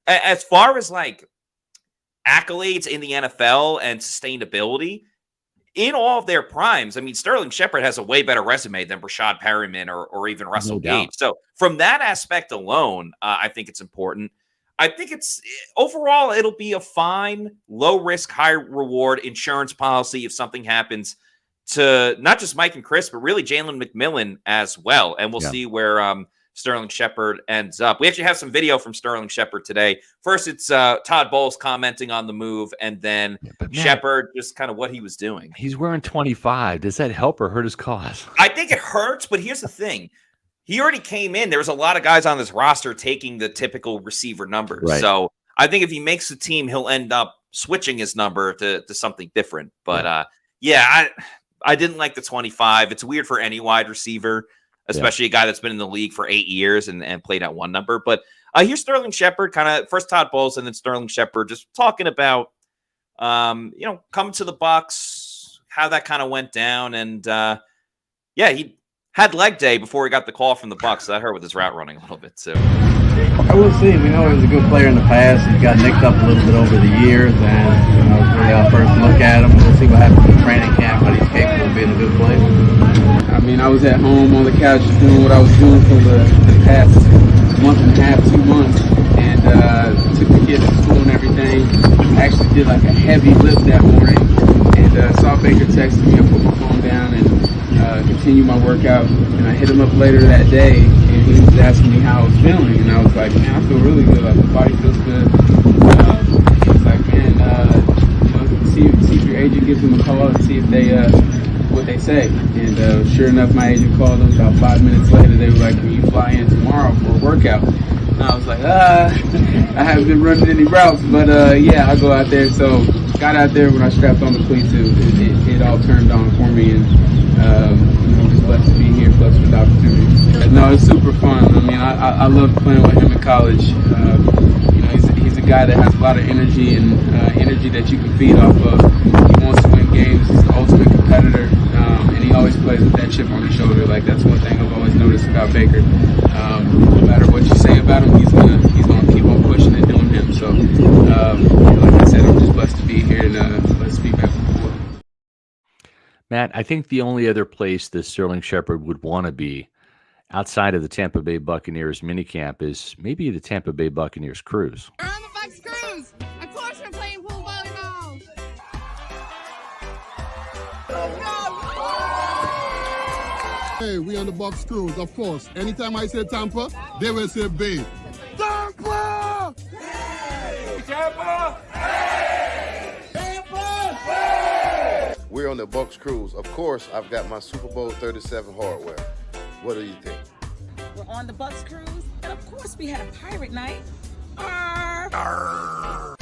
As far as like accolades in the NFL and sustainability, in all of their primes, I mean, Sterling Shepard has a way better resume than Rashad Perryman or even Russell Gage. So from that aspect alone, I think it's important. I think overall, it'll be a fine, low risk, high reward insurance policy if something happens to not just Mike and Chris, but really Jalen McMillan as well. And we'll see where Sterling Shepard ends up. We actually have some video from Sterling Shepard today. First, it's Todd Bowles commenting on the move, and then Shepard just kind of what he was doing. He's wearing 25. Does that help or hurt his cause? I think it hurts, but here's the thing. He already came in. There was a lot of guys on this roster taking the typical receiver numbers. Right. So I think if he makes the team, he'll end up switching his number to something different. But I didn't like the 25. It's weird for any wide receiver, especially a guy that's been in the league for 8 years and played at one number. But here's Sterling Shepard, kind of first Todd Bowles and then Sterling Shepard, just talking about, coming to the Bucs, how that kind of went down. And he had leg day before he got the call from the Bucs. So that hurt with his route running a little bit too. I will see. We know he was a good player in the past. He got nicked up a little bit over the years, and it's really our first look at him. We'll see what happens in training camp, but he's capable of being a good player. I mean, I was at home on the couch doing what I was doing for the past month and a half, 2 months, and took the kids to school and everything. I actually did like a heavy lift that morning, saw Baker texting me. I put my phone down and continued my workout. And I hit him up later that day, and he was asking me how I was feeling. And I was like, man, I feel really good. Like, my body feels good. He was like, man, see if your agent gives them a call and see if they what they say. And sure enough, my agent called them. About 5 minutes later, they were like, can you fly in tomorrow for a workout? And I was like, I haven't been running any routes, but yeah, I'll go out there. So got out there when I strapped on the cleats. It all turned on for me, and just blessed to be here, blessed for the opportunity. No, it's super fun. I mean, I love playing with him in college. He's a guy that has a lot of energy and energy that you can feed off of. He wants to win games. He's the ultimate competitor, and he always plays with that chip on his shoulder. Like, that's one thing I've always noticed about Baker. No matter what you say about him, he's gonna keep on pushing and doing him. So, like I said, I'm just blessed to be here and let's be back before. Matt, I think the only other place that Sterling Shepard would want to be outside of the Tampa Bay Buccaneers minicamp is maybe the Tampa Bay Buccaneers cruise. We're on the Bucs cruise. Of course we're playing pool volleyball. Hey, we on the Bucs cruise, of course. Anytime I say Tampa, they will say Bay. Tampa! Hey! Tampa! Hey! Tampa! Hey! We're on the Bucs cruise. Of course, I've got my Super Bowl 37 hardware. What do you think? We're on the Bucs cruise, and of course we had a pirate night. Arr! Arr!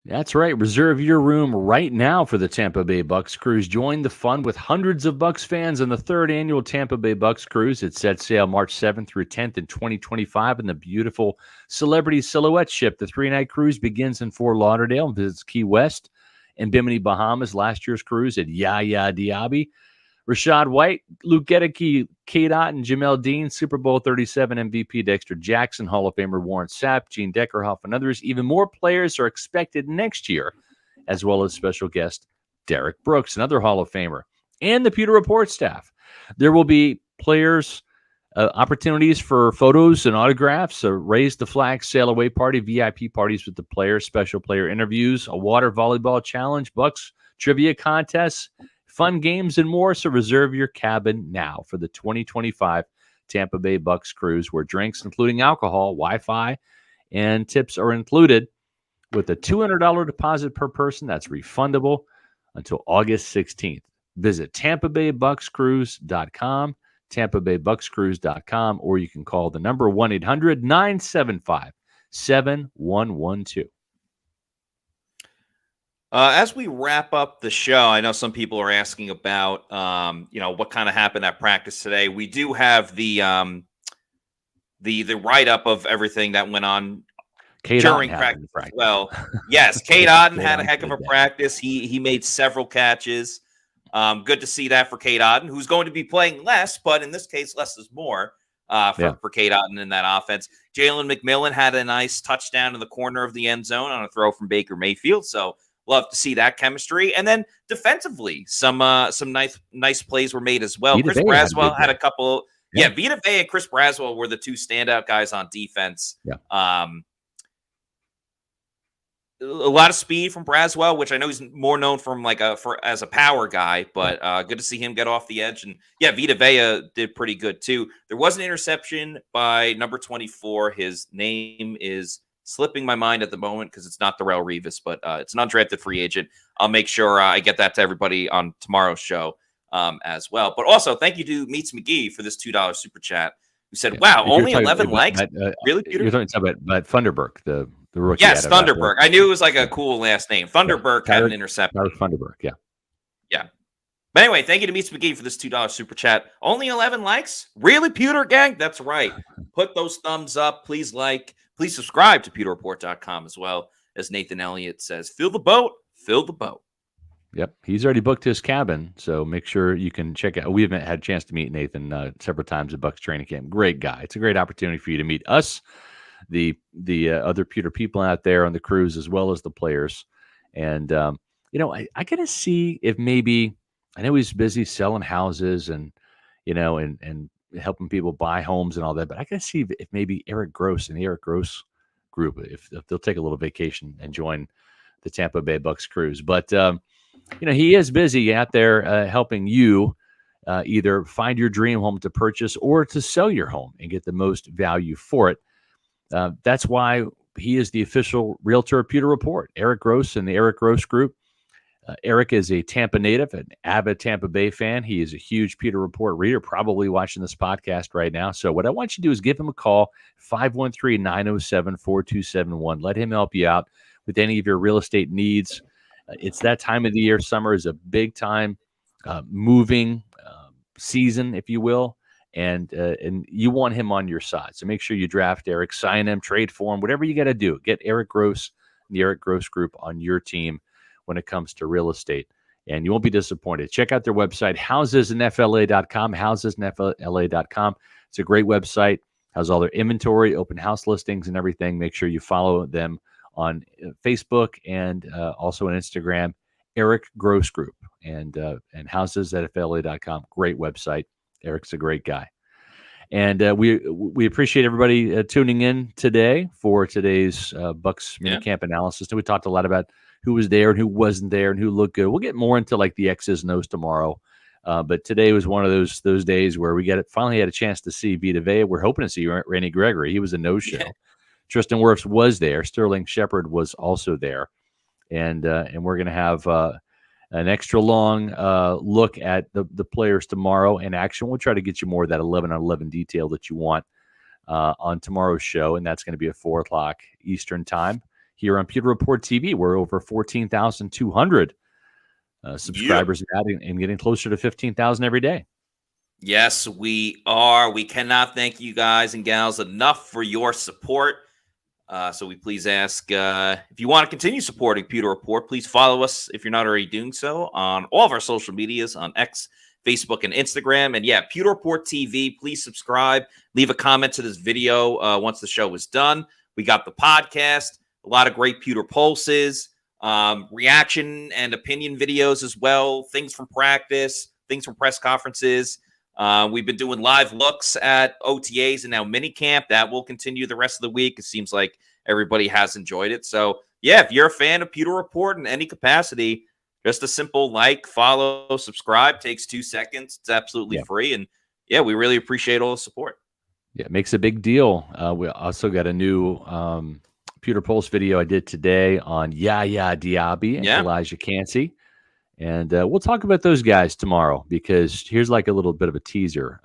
That's right. Reserve your room right now for the Tampa Bay Bucs Cruise. Join the fun with hundreds of Bucs fans on the 3rd annual Tampa Bay Bucs Cruise. It sets sail March 7th through 10th in 2025 in the beautiful Celebrity Silhouette ship. The 3-night cruise begins in Fort Lauderdale and visits Key West and Bimini, Bahamas. Last year's cruise at Yaya Diaby. Rashad White, Luke Gedeke, Kate Otten, Jamel Dean, Super Bowl 37 MVP Dexter Jackson, Hall of Famer Warren Sapp, Gene Deckerhoff, and others. Even more players are expected next year, as well as special guest Derek Brooks, another Hall of Famer, and the Pewter Report staff. There will be players, opportunities for photos and autographs, a raise the flag sail away party, VIP parties with the players, special player interviews, a water volleyball challenge, Bucs trivia contests, fun games, and more. So reserve your cabin now for the 2025 Tampa Bay Bucs Cruise, where drinks, including alcohol, Wi-Fi, and tips are included with a $200 deposit per person. That's refundable until August 16th. Visit TampaBayBucsCruise.com, TampaBayBucsCruise.com, or you can call the number 1-800-975-7112. As we wrap up the show, I know some people are asking about, what kind of happened at practice today. We do have the write-up of everything that went on during practice as well. Yes, Cade Otton had a heck of a practice. He made several catches. Good to see that for Cade Otton, who's going to be playing less, but in this case, less is more for Cade Otton in that offense. Jalen McMillan had a nice touchdown in the corner of the end zone on a throw from Baker Mayfield. So love to see that chemistry. And then defensively, some nice plays were made as well. Vita Chris Vea Braswell had a couple. Yeah, Vita Vea and Chris Braswell were the two standout guys on defense. Yeah. A lot of speed from Braswell, which I know he's more known from as a power guy, but good to see him get off the edge. And yeah, Vita Vea did pretty good too. There was an interception by number 24. His name is slipping my mind at the moment because it's not Darrell Revis, but it's an undrafted free agent. I'll make sure I get that to everybody on tomorrow's show as well. But also, thank you to Meets McGee for this $2 super chat. Who said, "Wow, only 11 likes." Really, Peter? You're talking about Thunderberg, the rookie. Yes, Thunderberg. I knew it was like a cool last name. Thunderberg had an interception. Thunderberg, yeah. But anyway, thank you to Meets McGee for this $2 super chat. Only 11 likes? Really, Pewter Gang? That's right. Put those thumbs up. Please like. Please subscribe to PewterReport.com as well. As Nathan Elliott says, fill the boat, fill the boat. Yep. He's already booked his cabin, so make sure you can check out. We haven't had a chance to meet Nathan several times at Bucs training camp. Great guy. It's a great opportunity for you to meet us, the other Pewter people out there on the cruise, as well as the players. And I got to see if maybe, I know he's busy selling houses and, and helping people buy homes and all that, but I got to see if maybe Eric Gross and the Eric Gross group, if they'll take a little vacation and join the Tampa Bay Bucs cruise. But, he is busy out there helping you either find your dream home to purchase or to sell your home and get the most value for it. That's why he is the official realtor of Pewter Report. Eric Gross and the Eric Gross Group. Eric is a Tampa native, an avid Tampa Bay fan. He is a huge Pewter Report reader, probably watching this podcast right now. So what I want you to do is give him a call, 513-907-4271. Let him help you out with any of your real estate needs. It's that time of the year. Summer is a big time moving season, if you will. And you want him on your side. So make sure you draft Eric, sign him, trade for him, whatever you got to do. Get Eric Gross, the Eric Gross Group on your team when it comes to real estate. And you won't be disappointed. Check out their website, housesnfla.com, housesnfla.com. It's a great website. Has all their inventory, open house listings, and everything. Make sure you follow them on Facebook and also on Instagram, Eric Gross Group, and housesnfla.com. Great website. Eric's a great guy. And we appreciate everybody tuning in today for today's Bucs minicamp analysis. And we talked a lot about who was there and who wasn't there and who looked good. We'll get more into like the X's and O's tomorrow. But today was one of those days where we finally had a chance to see Vita Vea. We're hoping to see Randy Gregory. He was a no-show. Yeah. Tristan Wirfs was there. Sterling Shepard was also there. And we're going to have an extra long look at the players tomorrow in action. We'll try to get you more of that 11-on-11 detail that you want on tomorrow's show, and that's going to be at 4 o'clock Eastern time here on Pewter Report TV. We're over 14,200 subscribers and getting closer to 15,000 every day. Yes, we are. We cannot thank you guys and gals enough for your support. So we please ask, if you want to continue supporting Pewter Report, please follow us if you're not already doing so on all of our social medias on X, Facebook, and Instagram. And yeah, Pewter Report TV, please subscribe. Leave a comment to this video once the show is done. We got the podcast, a lot of great Pewter Pulses, reaction and opinion videos as well, things from practice, things from press conferences. We've been doing live looks at OTAs and now minicamp. That will continue the rest of the week. It seems like everybody has enjoyed it. So, yeah, if you're a fan of Pewter Report in any capacity, just a simple like, follow, subscribe. Takes 2 seconds. It's absolutely free. And, yeah, we really appreciate all the support. Yeah, it makes a big deal. We also got a new Pewter Pulse video I did today on Yaya Diaby and Elijah Cansey. And we'll talk about those guys tomorrow because here's like a little bit of a teaser.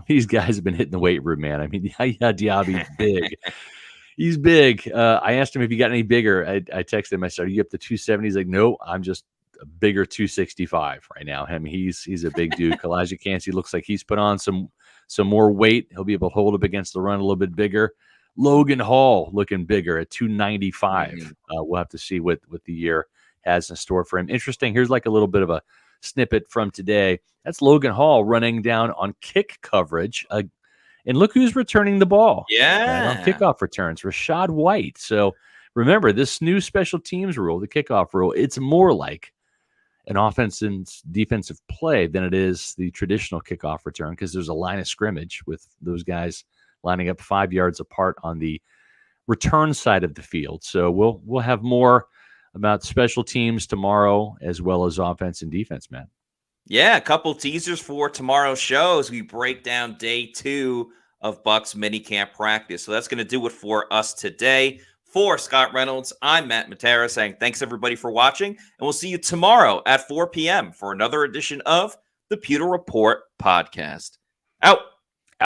These guys have been hitting the weight room, man. I mean, Yaya Diaby's big. He's big. I asked him if he got any bigger. I texted him. I said, "Are you up to 270?" He's like, "No, I'm just a bigger 265 right now." I mean, he's a big dude. Elijah Cansey looks like he's put on some more weight. He'll be able to hold up against the run a little bit bigger. Logan Hall looking bigger at 295. We'll have to see what the year has in store for him. Interesting. Here's like a little bit of a snippet from today. That's Logan Hall running down on kick coverage. And look who's returning the ball. Yeah. On kickoff returns, Rashad White. So remember, this new special teams rule, the kickoff rule, it's more like an offense and defensive play than it is the traditional kickoff return because there's a line of scrimmage with those guys lining up 5 yards apart on the return side of the field. So we'll have more about special teams tomorrow as well as offense and defense, man. Yeah, a couple teasers for tomorrow's show as we break down day 2 of Bucs minicamp practice. So that's going to do it for us today. For Scott Reynolds, I'm Matt Matera saying thanks everybody for watching, and we'll see you tomorrow at 4 p.m. for another edition of the Pewter Report podcast. Out.